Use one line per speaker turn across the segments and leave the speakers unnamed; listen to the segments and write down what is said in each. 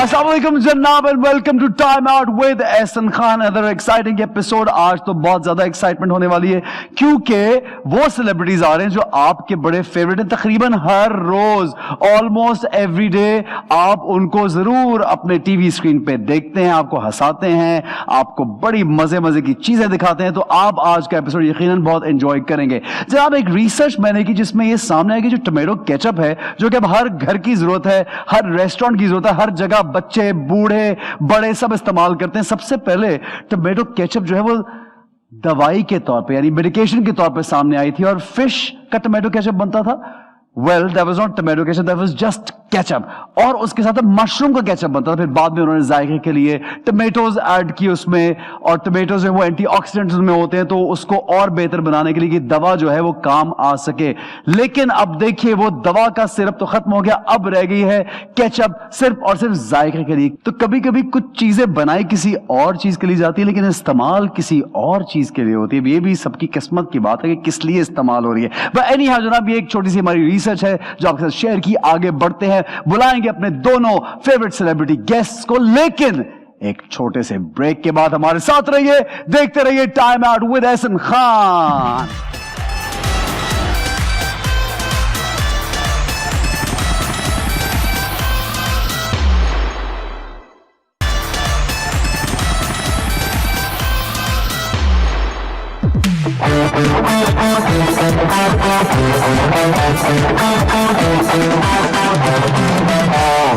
अस्सलामुअलैकुम जनाब and welcome to time out with Ehsan Khan. Other exciting episode. आज तो बहुत ज्यादा एक्साइटमेंट होने वाली है क्योंकि वो सेलिब्रिटीज आ रहे हैं जो आपके बड़े फेवरेट हैं। तकरीबन हर रोज ऑलमोस्ट एवरी डे आप उनको जरूर अपने टीवी स्क्रीन पे देखते हैं, आपको हंसाते हैं, आपको बड़ी मजे मजे की चीजें दिखाते हैं। तो आप आज का एपिसोड यकीनन बहुत एंजॉय करेंगे। जनाब एक रिसर्च मैंने की जिसमें यह सामने आया कि जो टोमेटो केचप है जो कि अब हर घर की जरूरत है, हर रेस्टोरेंट की जरूरत है, हर जगह बच्चे बूढ़े बड़े सब इस्तेमाल करते हैं। सबसे पहले टोमेटो केचप जो है वो दवाई के तौर पे यानी मेडिकेशन के तौर पे सामने आई थी और फिश का टोमेटो केचप बनता था। Well that was not tomato ketchup, that was just ketchup. और उसके साथ मशरूम का केचप बनता था। फिर बाद में उन्होंने जायके के लिए टोमेटोज ऐड किए उसमें, और टोमेटोज वो एंटीऑक्सीडेंट्स में होते हैं तो उसको और बेहतर बनाने के लिए कि दवा जो है वो काम आ सके। लेकिन अब देखिए वो दवा का सिरप तो खत्म हो गया, अब रह गई है केचप सिर्फ और सिर्फ जायके के लिए। तो कभी कभी कुछ चीजें बनाई किसी और चीज के लिए जाती है लेकिन इस्तेमाल किसी और चीज के लिए होती है। ये भी सबकी किस्मत की बात है कि किस लिए इस्तेमाल हो रही है। बट एनीहाउ जनाब ये एक छोटी सी हमारी रिसर्च है जो आपके साथ शेयर की। आगे बढ़ते हैं, बुलाएंगे अपने दोनों फेवरेट सेलिब्रिटी गेस्ट्स को, लेकिन एक छोटे से ब्रेक के बाद हमारे साथ रहिए, देखते रहिए time out with Ehsan Khan.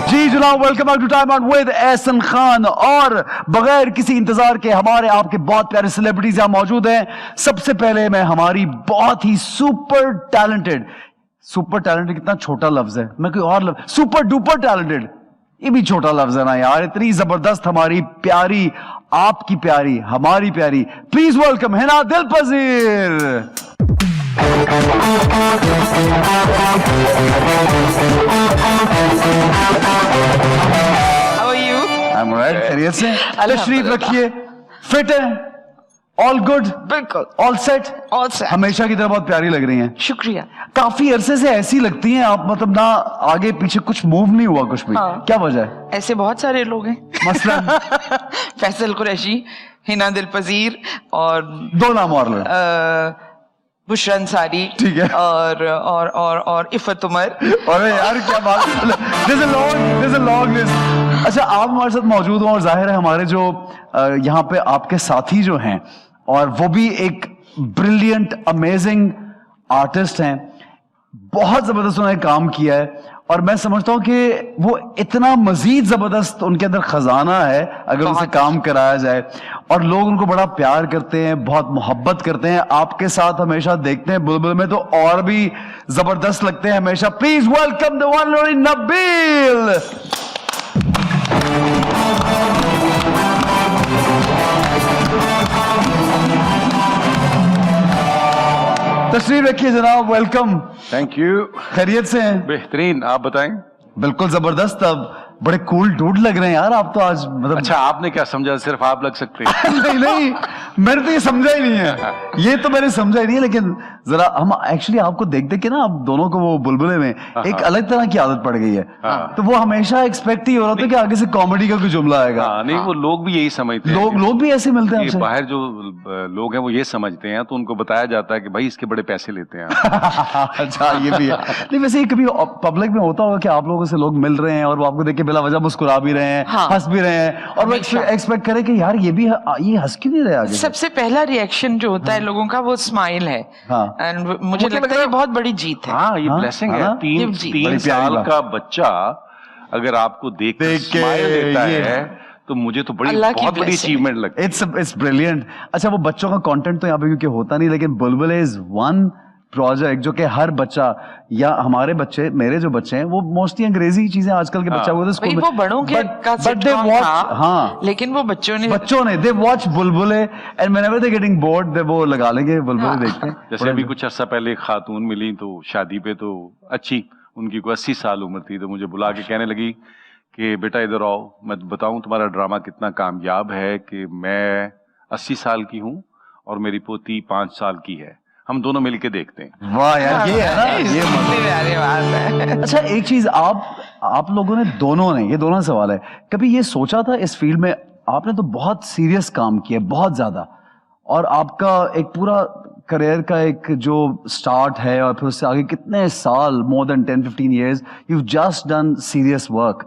जी जनाब welcome back to time out with Ehsan Khan. और बगैर किसी इंतजार के हमारे आपके बहुत प्यारे सेलिब्रिटीज यहां मौजूद हैं। सबसे पहले मैं हमारी बहुत ही सुपर टैलेंटेड कितना छोटा लफ्ज है, मैं कोई और लफ्ज, सुपर डुपर टैलेंटेड ये भी छोटा लफ्ज है ना यार। इतनी जबरदस्त हमारी प्यारी, आपकी प्यारी, हमारी प्यारी, please welcome Hina Dilpazeer.
How are you?
I'm alright, खैरियत से? तशरीफ रखिए। फिट है? All good?
बिल्कुल।
All set?
All set.
हमेशा की तरह बहुत प्यारी लग रही हैं।
शुक्रिया।
काफी अरसे से ऐसी लगती हैं आप, मतलब ना आगे पीछे कुछ मूव नहीं हुआ कुछ भी।
हाँ।
क्या वजह है?
ऐसे बहुत सारे लोग हैं।
मसलन
फैसल कुरैशी, हिना दिलपजीर और
दो नाम और लो।
बुशरा अंसारी,
ठीक है।
और इफ़त उमर।
अरे यार क्या बात, there's a long list। अच्छा आप हमारे साथ मौजूद हो और जाहिर है हमारे जो यहाँ पे आपके साथी जो हैं और वो भी एक ब्रिलियंट अमेजिंग आर्टिस्ट हैं, बहुत जबरदस्त उन्होंने काम किया है और मैं समझता हूं कि वो इतना मजीद जबरदस्त उनके अंदर खजाना है अगर उनसे काम कराया जाए, और लोग उनको बड़ा प्यार करते हैं, बहुत मोहब्बत करते हैं। आपके साथ हमेशा देखते हैं बुलबुल में तो और भी जबरदस्त लगते हैं हमेशा। Please welcome the one and only Nabeel. तशरीफ रखिए जनाब, वेलकम।
Thank you.
खैरियत से हैं?
बेहतरीन, आप बताएं।
बिल्कुल जबरदस्त। अब बड़े कूल डूड लग रहे हैं यार आप तो आज, मतलब
अच्छा आपने क्या समझा सिर्फ आप लग सकते हैं?
नहीं मैंने तो ये समझा ही नहीं है, ये तो मैंने समझा ही नहीं है। लेकिन जरा हम एक्चुअली आपको देख देख के ना आप दोनों को वो बुलबुले में एक अलग तरह की आदत पड़ गई है। तो वो हमेशा एक्सपेक्ट ही हो रहा था कि आगे से कॉमेडी का कोई जुमला आएगा।
नहीं वो लोग भी यही समझते हैं।
लोग भी ऐसे मिलते हैं
ये
आपसे?
बाहर जो लोग हैं वो ये समझते हैं तो उनको बताया जाता है कि भाई इसके बड़े पैसे लेते हैं।
अच्छा ये भी है। नहीं वैसे ये कभी पब्लिक में होता होगा कि आप लोगों से लोग मिल रहे हैं और वो आपको देख के बिला वजह मुस्कुरा भी रहे हैं, हंस भी रहे हैं, और वो एक्सपेक्ट करे कि यार ये भी ये हंस क्यों नहीं रहे आगे?
सबसे पहला रिएक्शन जो होता है लोगों का वो स्माइल है। एंड मुझे लगता है ये बहुत बड़ी जीत है।
हाँ ये ब्लेसिंग है। तीन साल का बच्चा अगर आपको देख के स्माइल देता है तो मुझे तो बहुत बड़ी अचीवमेंट लगती है।
It's brilliant. अच्छा वो बच्चों का कंटेंट तो यहाँ पे क्योंकि होता नहीं, लेकिन बुलबुल इज वन प्रोजेक्ट जो कि हर बच्चा या हमारे बच्चे, मेरे जो बच्चे हैं वो मोस्टली अंग्रेजी चीजें आजकल के बच्चा वो स्कूल में,
वो बड़ों के
हाँ
लेकिन वो बच्चों ने
they watch Bulbulay and whenever they getting bored they वो लगा लेंगे बुलबुले देखते हैं।
जैसे अभी कुछ अर्सा पहले एक खातून मिली तो शादी पे, तो अच्छी उनकी कोई 80 साल उम्र थी, तो मुझे बुला के कहने लगी कि बेटा इधर आओ, मैं बताऊं तुम्हारा ड्रामा कितना कामयाब है कि मैं 80 साल की हूँ और मेरी पोती 5 साल की है, हम दोनों मिलके देखते हैं।
वाह यार, ये है ना, ये
प्यारी बात है।
अच्छा एक चीज, आप लोगों ने दोनों ने, ये दोनों सवाल है, कभी ये सोचा था इस फील्ड में, आपने तो बहुत सीरियस काम किया बहुत ज्यादा, और आपका एक पूरा करियर का एक जो स्टार्ट है और फिर उससे आगे कितने साल, more than 10-15 years you just done serious work,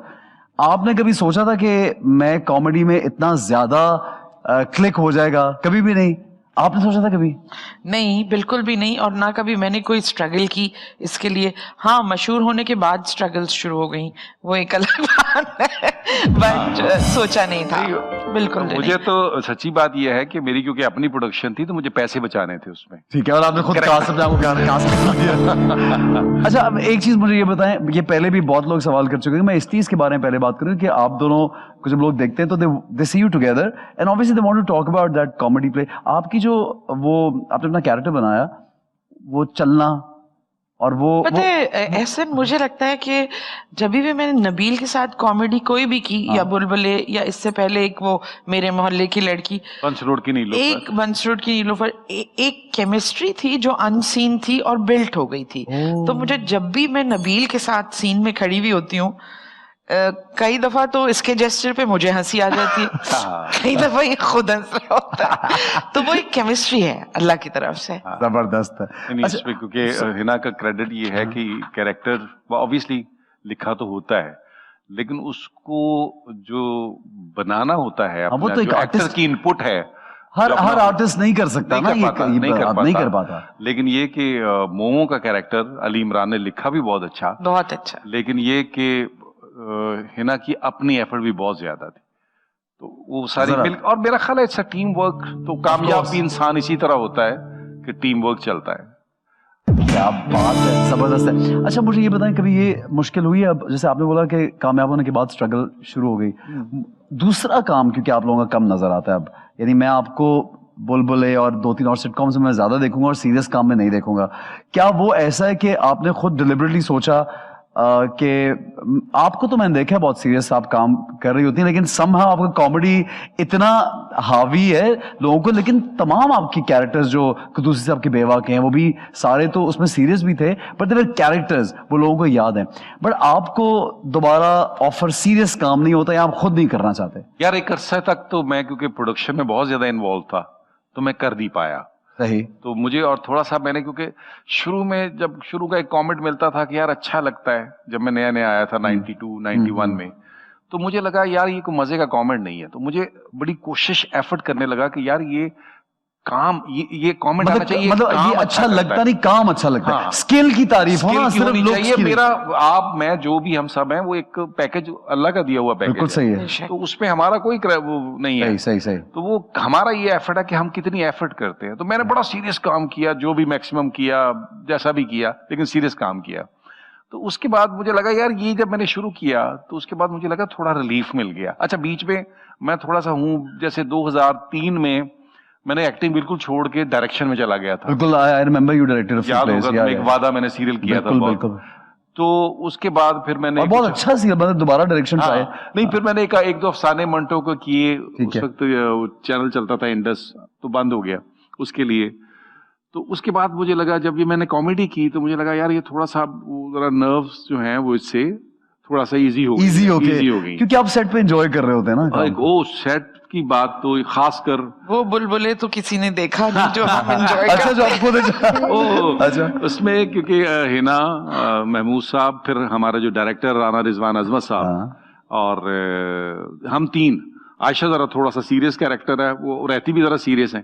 आपने कभी सोचा था कि मैं कॉमेडी में इतना ज्यादा क्लिक हो जाएगा? कभी भी नहीं, आपने सोचा था कभी?
नहीं, बिल्कुल भी नहीं, और ना कभी मैंने कोई स्ट्रगल की इसके लिए। हाँ, मशहूर होने के बाद स्ट्रगल्स शुरू हो गई, वो एक अलग बात है, बट सोचा नहीं था, बिल्कुल नहीं।
मुझे तो सच्ची बात यह है कि मेरी क्योंकि अपनी प्रोडक्शन थी तो मुझे पैसे बचाने थे उसमें।
ठीक है, और आपने खुद कास्ट दिया। अच्छा अब एक चीज मुझे ये बताएं, ये पहले भी बहुत लोग सवाल कर चुके हैं, मैं इस चीज के बारे में पहले बात करूं कि आप दोनों को जब लोग देखते हैं तो they see you together and obviously they want to talk about that comedy play. आपकी जो वो आपने अपना कैरेक्टर बनाया, वो चलना और वो
पता है ऐसे मुझे लगता है कि जब भी मैंने नबील के साथ कॉमेडी कोई भी की, या बुलबुले, या इससे पहले एक वो मेरे मोहल्ले की लड़की,
बंस रोड की नीलोफर,
एक बंस रोड की नीलोफर, एक केमिस्ट्री थी जो अनसीन थी और बिल्ट हो गई थी। तो मुझे जब भी मैं नबील के साथ सीन में खड़ी हुई होती हूँ, कई दफा तो इसके जेस्चर पे मुझे हंसी आ जाती है, कई दफा ये खुद हंस रहा होता है, तो वो एक केमिस्ट्री है अल्लाह की तरफ से।
जबरदस्त है।
इसमें क्योंकि हिना का क्रेडिट ये है कि कैरेक्टर ऑब्वियसली लिखा तो होता है, लेकिन उसको जो बनाना होता है,
वो तो एक
एक्टर की इनपुट है,
हर आर्टिस्ट नहीं कर सकता ना, नहीं कर पाता।
लेकिन ये कि मोमो का कैरेक्टर अली इमरान ने लिखा भी बहुत अच्छा, लेकिन ये कि हिना की अपनी एफर्ट भी बहुत ज्यादा थी, तो वो सारी मिल, और मेरा ख्याल है इट्स अ टीम वर्क, तो कामयाब भी इंसान इसी तरह होता है कि टीम वर्क चलता है।
क्या बात है, जबरदस्त है। अच्छा मुझे ये बताएं, कभी ये मुश्किल हुई है, अब जैसे आपने बोला कि कामयाब होने के बाद स्ट्रगल शुरू हो गई, दूसरा काम क्योंकि आप लोगों का कम नजर आता है अब, यानी मैं आपको बुलबुले और 2-3 और सिटकॉम्स में ज्यादा देखूंगा और सीरियस काम में नहीं देखूंगा, क्या वो ऐसा है कि आपने खुद डिलिबरेटली सोचा कि आपको तो मैंने देखा है बहुत सीरियस आप काम कर रही होती हैं, लेकिन समहाउ आपका कॉमेडी इतना हावी है लोगों को, लेकिन तमाम आपकी कैरेक्टर्स जो कुदूसी साहब के बेवा के हैं वो भी सारे तो उसमें सीरियस भी थे, बट दे वर कैरेक्टर्स, वो लोगों को याद है, बट आपको दोबारा ऑफर सीरियस काम नहीं होता या आप खुद नहीं करना चाहते?
यार एक अरसे तक तो मैं क्योंकि प्रोडक्शन में बहुत ज्यादा इन्वॉल्व था तो मैं कर नहीं पाया।
सही।
तो मुझे और थोड़ा सा मैंने, क्योंकि शुरू में जब शुरू का एक कमेंट मिलता था कि यार अच्छा लगता है, जब मैं नया नया आया था 92-91 में, तो मुझे लगा यार ये कोई मजे का कमेंट नहीं है, तो मुझे बड़ी कोशिश एफर्ट करने लगा कि यार ये काम, ये कमेंट आना चाहिए,
मतलब ये अच्छा लगता नहीं, काम अच्छा लगता है, स्किल की तारीफ होना सिर्फ
चाहिए। मेरा आप मैं जो भी हम सब हैं वो एक पैकेज अल्लाह का दिया हुआ पैकेज,
बिल्कुल सही है,
तो उसमें हमारा कोई वो नहीं है।
सही।
तो वो हमारा ये एफर्ट है कि हम कितनी एफर्ट करते हैं। तो मैंने बड़ा सीरियस काम किया, जो भी मैक्सिमम किया, जैसा भी किया, लेकिन सीरियस काम किया। तो उसके बाद मुझे लगा यार ये जब मैंने शुरू किया तो उसके बाद मुझे लगा थोड़ा रिलीफ मिल गया। अच्छा बीच में मैं थोड़ा सा जैसे 2003 में मैंने एक्टिंग बिल्कुल छोड़ के डायरेक्शन में चला गया था।
बिल्कुल, I remember you directed a few place,
एक वादा मैंने सीरियल किया था, बिल्कुल। तो उसके बाद फिर मैंने
बहुत अच्छा सीरियल, मतलब दोबारा डायरेक्शन पे आए।
नहीं, फिर मैंने एक दो अफसाने मंटो को किए, उस वक्त चैनल चलता था इंडस, तो बंद हो गया उसके लिए। तो उसके बाद मुझे लगा जब ये मैंने कॉमेडी की तो मुझे लगा यार ये थोड़ा सा जरा नर्व्स जो हैं वो इससे थोड़ा सा इजी हो गई,
क्योंकि आप सेट पे एंजॉय कर रहे होते हैं ना।
वो सेट की बात तो खास कर वो
बुलबुले तो किसी ने देखा नहीं जो हम एंजॉय करते।
अच्छा, जो आपको
अच्छा उसमें क्योंकि हिना, महमूद साहब, फिर हमारा जो डायरेक्टर राना रिजवान अजमत साहब, और हम तीन, आयशा जरा थोड़ा सा सीरियस कैरेक्टर है, वो रहती भी जरा सीरियस है,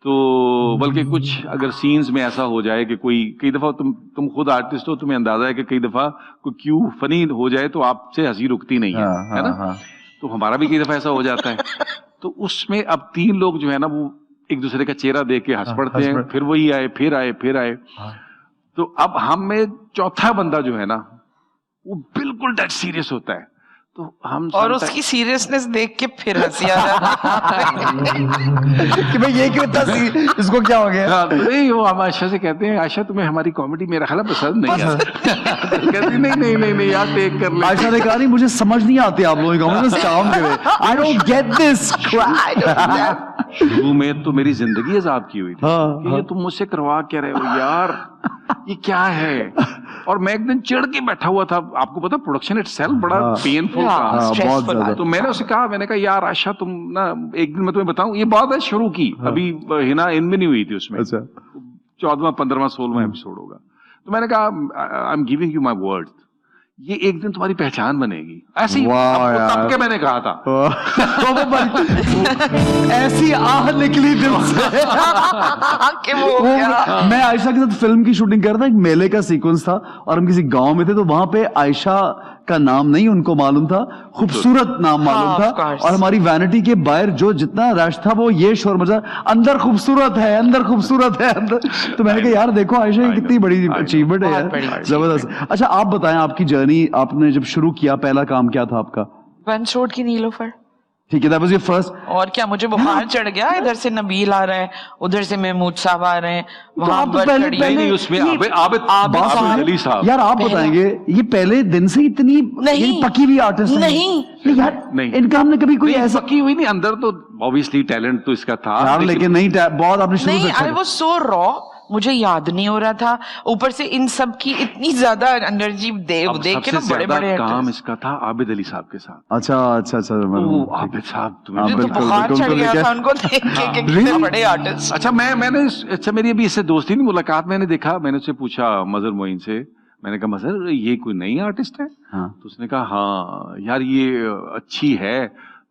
तो बल्कि कुछ अगर सीन्स में ऐसा हो जाए कि कई दफा तुम खुद आर्टिस्ट हो, तुम्हें अंदाजा है कि कई दफा कोई क्यू फनी हो जाए तो आपसे हंसी रुकती नहीं है, है ना? तो हमारा भी कई दफा ऐसा हो जाता है। तो उसमें अब तीन लोग जो है ना वो एक दूसरे का चेहरा देख के हंस पड़ते हैं, फिर वही आए, फिर आए। तो अब हम में चौथा बंदा जो है ना वो बिल्कुल डेड सीरियस होता है, तो हम
और उसकी सीरियसनेस देख के फिर हंसी आ जाती
कि भाई ये क्यों इतना इसको क्या हो गया?
तो नहीं, वो हम आयशा से कहते हैं, आयशा तुम्हें हमारी कॉमेडी मेरा ख्याल पसंद नहीं है। कहती नहीं यार टेक कर ले।
आयशा ने कहा नहीं मुझे समझ नहीं आती आप लोगों की कॉमेडी, काम करे, आई डोंट गेट दिस।
शुरू में तो मेरी जिंदगी अजाब की हुई थी
हाँ,
कि ये तुम मुझसे करवा क्या रहे हो यार, ये क्या है। और मैं एक दिन चिढ़ के बैठा हुआ था, आपको पता प्रोडक्शन इटसेल्फ बड़ा पेनफुल काम है।
बहुत ज्यादा।
तो मैंने उसे कहा, मैंने कहा यार आशा तुम ना, एक दिन मैं तुम्हें बताऊं, ये बात है शुरू की, अभी हिना इन भी नहीं हुई थी उसमें, 14वां 15वां 16वां एपिसोड होगा। तो मैंने कहा I am giving you my word, ये एक दिन तुम्हारी पहचान बनेगी। ऐसी तब के मैंने कहा था।
ऐसी आह निकली दिल से
कि वो
मैं आयशा के साथ फिल्म की शूटिंग कर रहा था, एक मेले का सीक्वेंस था और हम किसी गांव में थे, तो वहां पे आयशा का नाम नहीं उनको मालूम था, खूबसूरत नाम मालूम था, और हमारी वैनिटी के बाहर जो जितना रश था वो ये शोर मचा, अंदर खूबसूरत है, अंदर खूबसूरत है अंदर। तो मैंने कहा यार देखो आयशा ये कितनी बड़ी अचीवमेंट है यार, जबरदस्त। अच्छा आप बताएं आपकी जर्नी, आपने जब शुरू किया पहला काम क्या था आपका?
वंश रोड की नीलोफर।
ठीक है, that was your first।
और क्या, मुझे बुखार चढ़ गया, इधर से नबील आ रहा है, उधर से महमूद साहब आ रहे हैं, वहां
आप तो पहले
उसमें आबिद अली साहब।
यार आप बताएंगे ये पहले दिन से इतनी
नहीं
पकी हुई आर्टिस्ट
नहीं
यार,
नहीं
इनका हमने कभी कोई ऐसा
पकी हुई नहीं, अंदर तो ऑब्वियसली टैलेंट तो इसका था
यार, लेकिन नहीं बहुत आपने शुरू से
आई वाज सो रॉ, मुझे याद नहीं हो रहा था, ऊपर से इन सब की इतनी ज्यादा एनर्जी देख के ना बड़े बड़े
काम इसका था आबिद अली साहब के साथ।
अच्छा
आबिद साहब तुम्हें
तो बुखार चढ़ गया था उनको देख के, कितने बड़े आर्टिस्ट।
अच्छा मैंने अच्छा मेरी अभी इससे दोस्ती नहीं मुलाकात, मैंने देखा, मैंने उससे पूछा मजहर मोइन से, मैंने कहा मजहर ये कोई नई आर्टिस्ट है?
हाँ।
तो उसने कहा हाँ यार ये अच्छी है,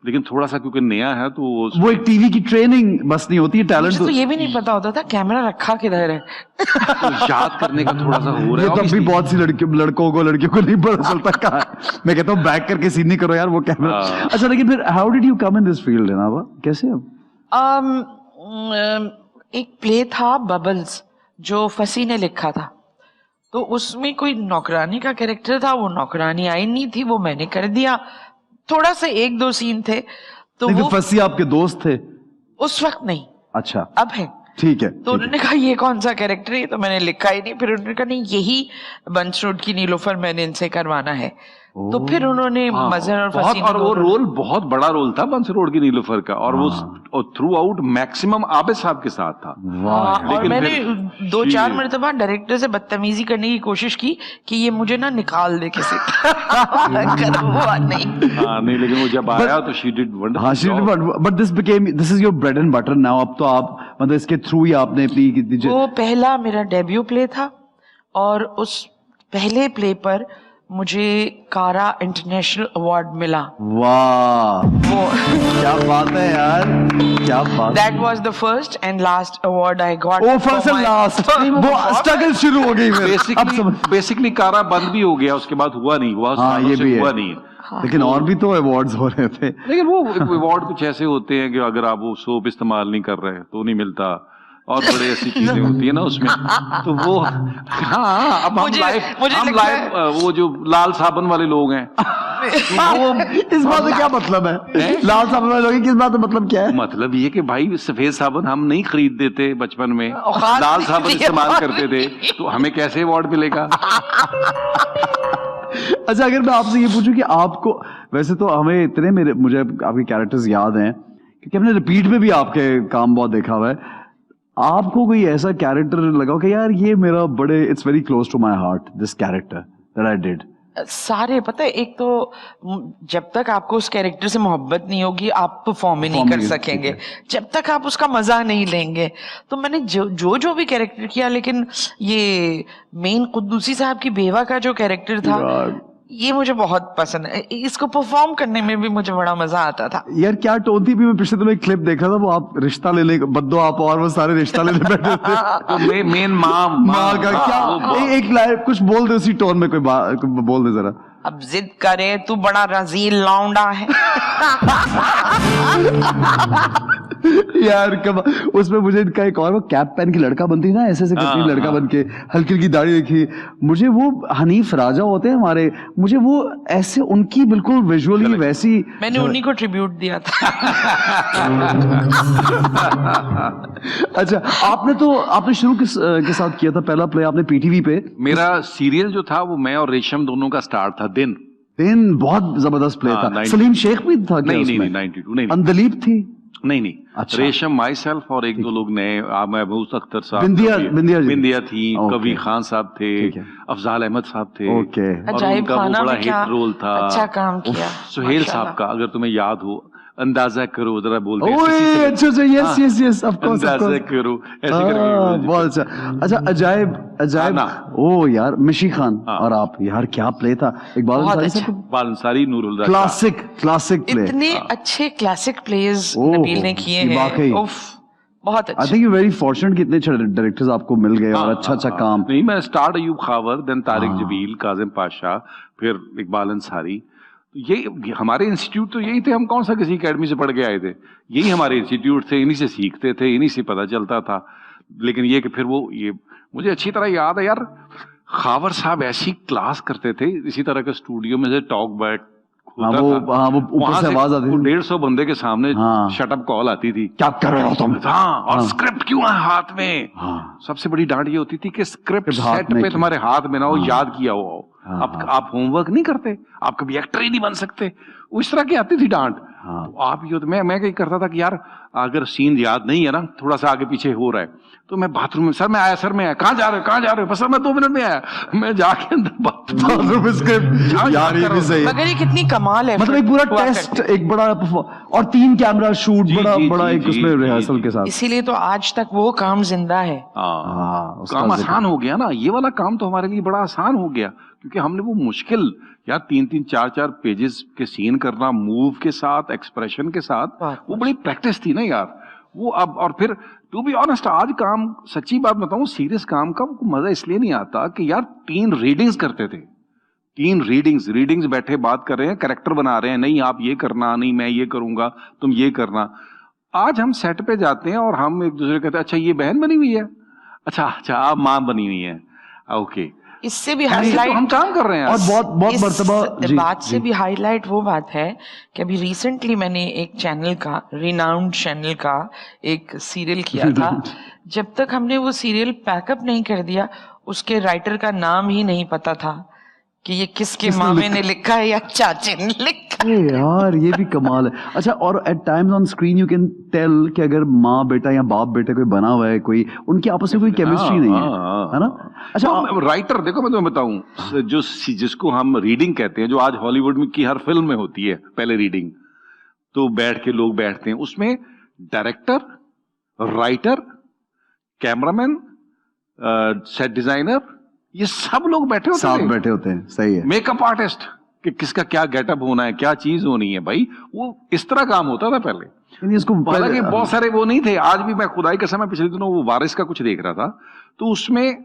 लेकिन थोड़ा सा क्योंकि नया है तो
वो एक टीवी की ट्रेनिंग बस नहीं होती है, टैलेंट
तो ये भी नहीं पता होता था कैमरा रखा किधर है।
तो याद करने का थोड़ा सा हो रहा है।
ये तब भी बहुत सी लड़कों को नहीं पता चलता कहाँ है। मैं कहता हूँ बैक करके सीन नहीं करो यार वो कैमरा। अच्छा लेकिन फिर how did you come in this field है कैसे अब?
एक प्ले था बबल्स जो फसी ने लिखा था, तो उसमें कोई नौकरानी का कैरेक्टर था, वो नौकरानी आई नहीं थी, वो मैंने कर दिया, थोड़ा सा 1-2 सीन थे। तो वो
फसी आपके दोस्त थे
उस वक्त? नहीं, अच्छा अब है।
ठीक है।
तो उन्होंने कहा ये कौन सा कैरेक्टर है, तो मैंने लिखा ही नहीं, फिर उन्होंने कहा नहीं यही बंच रोड की नीलोफर मैंने इनसे करवाना है। तो फिर उन्होंने मजहर और फसी,
और वो रोल बहुत बड़ा रोल था बंस रोड की नीलोफर का, और वो थ्रू आउट मैक्सिमम आबिद साहब के साथ था।
और मैंने 2-4 मरतबा डायरेक्टर से बदतमीजी करने की कोशिश की कि ये मुझे ना निकाल दे किसी
नहीं, लेकिन वो जब आया तो she did wonderful.
But this is your bread and butter now. अब तो आप मतलब इसके थ्रू ही आपने अपनी
वो पहला मेरा डेब्यू प्ले था, और उस पहले प्ले पर मुझे कारा इंटरनेशनल अवार्ड मिला।
वाह क्या बात है यार, क्या बात।
That was the first and last award I got.
Oh, first and last। वो स्ट्रगल शुरू हो गई फिर।
बेसिकली कारा बंद भी हो गया, उसके बाद हुआ नहीं,
हाँ, ये भी
हुआ
है।
नहीं।
लेकिन और भी तो अवार्ड्स हो रहे थे।
लेकिन वो अवार्ड कुछ ऐसे होते हैं कि अगर आप वो सोप इस्तेमाल नहीं कर रहे तो नहीं मिलता, और बड़ी ऐसी चीजें होती है ना उसमें, तो वो हाँ अब हम लाइव वो जो लाल साबन वाले लोग हैं
वो इस बात का क्या मतलब है? लाल साबन वाले लोग किस बात का मतलब क्या है?
मतलब ये कि भाई सफेद साबन हम नहीं खरीदते थे बचपन में, लाल साबन इस्तेमाल करते थे, तो हमें कैसे अवार्ड मिलेगा?
अच्छा अगर मैं आपसे ये पूछूं कि आपको, वैसे तो हमें इतने मुझे आपके कैरेक्टर्स याद हैं क्योंकि हमने रिपीट में भी आपके काम बहुत देखा हुआ है, आपको कोई ऐसा कैरेक्टर लगा कि यार ये मेरा बड़े it's very close to my heart this character that I did?
सारे पता है, एक तो जब तक आपको उस कैरेक्टर से मोहब्बत नहीं होगी आप परफॉर्म ही नहीं कर सकेंगे, जब तक आप उसका मजा नहीं लेंगे। तो मैंने जो भी कैरेक्टर किया, लेकिन ये मेन कुद्दूसी साहब की बेवा का जो कैरेक्टर था ये मुझे बहुत पसंद है, इसको परफॉर्म करने में भी मुझे बड़ा मजा आता था।
यार क्या टोन थी, भी मैं पिछले दिनों एक क्लिप देखा था, वो आप रिश्ता लेने बद्दो आप और वो सारे रिश्ता लेने बैठे थे
तो मेन माँ
का क्या एक लाइन कुछ बोल दे उसी टोन में, कोई बोल दे जरा।
अब जिद करे तू बड़ा रजील लौंडा है
यार कब उसमें मुझे इनका एक और वो कैप पहन के लड़का बनती ना, ऐसे करती लड़का बन के, हल्की हल्की दाढ़ी रखी, मुझे वो हनीफ राजा होते हैं हमारे, मुझे वो ऐसे उनकी बिल्कुल विजुअली वैसी,
मैंने उन्हीं को ट्रिब्यूट दिया था।
अच्छा आपने शुरू के साथ किया था पहला प्ले आपने पीटीवी पे?
मेरा सीरियल जो था वो मैं और रेशम दोनों का स्टार्ट था। दिन
बहुत जबरदस्त प्ले था। सलीम शेख भी था क्या?
नहीं 92 नहीं,
अंदलीप थी
नहीं
अच्छा।
रेशम, माई सेल्फ और एक दो लोग नए, महबूब अख्तर साहब,
बिंदिया
थी, कबीर खान साहब थे, अफजाल अहमद साहब थे,
ओके,
और
अजाइब
उनका वो
खाना
बड़ा
में क्या
हिट रोल था,
अच्छा काम किया।
सुहेल साहब का, अगर तुम्हें याद हो, अंदाजा करो, जरा बोलते हैं
अच्छा, यस ऑफ कोर्स,
अंदाजा करो, ऐसे करके
बहुत अच्छा। अच्छा, अजाइब, ओ यार, मिशी खान और आप, यार क्या प्ले था। इकबाल
अंसारी, नूरुल
क्लासिक प्ले,
इतने अच्छे क्लासिक प्लेज नबील ने किए हैं, बहुत अच्छे।
I think you very fortunate कि इतने अच्छे डायरेक्टर्स आपको मिल गए और अच्छा काम।
नहीं, मैं start Ayub Khawar, then Tariq Zabeel, Kazim Pasha, फिर इकबाल अंसारी। ये हमारे इंस्टीट्यूट तो यही थे, हम कौन सा किसी एकेडमी से पढ़ के आए थे, यही हमारे इंस्टीट्यूट थे, इन्हीं से सीखते थे, इन्हीं से पता चलता था। लेकिन ये कि फिर ये मुझे अच्छी तरह याद है यार, खावर साहब ऐसी क्लास करते थे, इसी तरह के स्टूडियो में से टॉक बैक होता था,
वो ऊपर से आवाज आती थी,
150 बंदे के सामने शटअप कॉल आती थी,
क्या कर रहे हो तुम,
और स्क्रिप्ट क्यों है हाथ में। सबसे बड़ी डांट ये होती थी कि स्क्रिप्ट सेट पे तुम्हारे हाथ में ना हो, याद किया हो। आप होमवर्क नहीं करते, आप कभी एक्टर ही नहीं बन सकते, उस तरह की आती थी डांट। तो आप ये, मैं क्या करता था कि यार अगर सीन याद नहीं है ना, थोड़ा सा आगे पीछे हो रहा है, तो मैं बाथरूम में, सर मैं आया, कहाँ जा रहे हो, बस सर मैं 2 मिनट में आया, मैं जाके अंदर बाथरूम में स्क्रिप्ट, यार ये भी सही है,
मगर ये कितनी कमाल है,
मतलब एक पूरा टेस्ट, एक बड़ा और 3 कैमरा शूट, बड़ा एक उसमें रिहर्सल के साथ।
इसीलिए तो आज तक वो काम जिंदा है।
काम आसान हो गया ना, ये वाला काम तो हमारे लिए बड़ा आसान हो गया, क्योंकि हमने वो मुश्किल यार 3-3, 4-4 पेजेस के सीन करना, मूव के साथ, एक्सप्रेशन के साथ, वो बड़ी प्रैक्टिस थी ना यार वो। अब और फिर टू बी ऑनेस्ट, आज काम, सच्ची बात बताऊं, सीरियस काम का मजा इसलिए नहीं आता कि यार 3 रीडिंग्स करते थे, 3 रीडिंग्स बैठे बात कर रहे हैं, कैरेक्टर बना रहे हैं, नहीं आप ये करना, नहीं मैं ये करूंगा, तुम ये करना। आज हम सेट पे जाते हैं और हम एक दूसरे कहते हैं, अच्छा ये बहन बनी हुई है, अच्छा आप माँ बनी हुई है, ओके।
इससे भी हाईलाइट,
तो हम काम कर रहे हैं
और बहुत मर्तबा
बात से भी हाईलाइट वो बात है कि अभी रिसेंटली मैंने एक चैनल का, रिनाउंड चैनल का एक सीरियल किया था। जब तक हमने वो सीरियल पैकअप नहीं कर दिया, उसके राइटर का नाम ही नहीं पता था कि ये किसके मामे ने लिखा है या चाचे ने लिखा है।
यार ये भी कमाल है। अच्छा, और at times on screen you can tell कि अगर माँ बेटा या बाप बेटा कोई बना हुआ है, कोई उनकी आपस में कोई केमिस्ट्री नहीं है ना। अच्छा,
राइटर देखो, मैं तुम्हें बताऊं, जो जिसको हम रीडिंग कहते हैं, जो आज हॉलीवुड में की हर फिल्म में होती है, पहले रीडिंग तो बैठ के लोग बैठते हैं, उसमें director, writer, cameraman, set designer, ये सब लोग बैठे होते हैं,
साथ बैठे होते हैं। सही है।
मेकअप आर्टिस्ट, कि किसका क्या गेटअप होना है, क्या चीज होनी है, भाई वो इस तरह काम होता था पहले।
इसको
हालांकि बहुत सारे वो नहीं थे, आज भी मैं खुदाई कसम है पिछले दिनों वो वारिस का कुछ देख रहा था, तो उसमें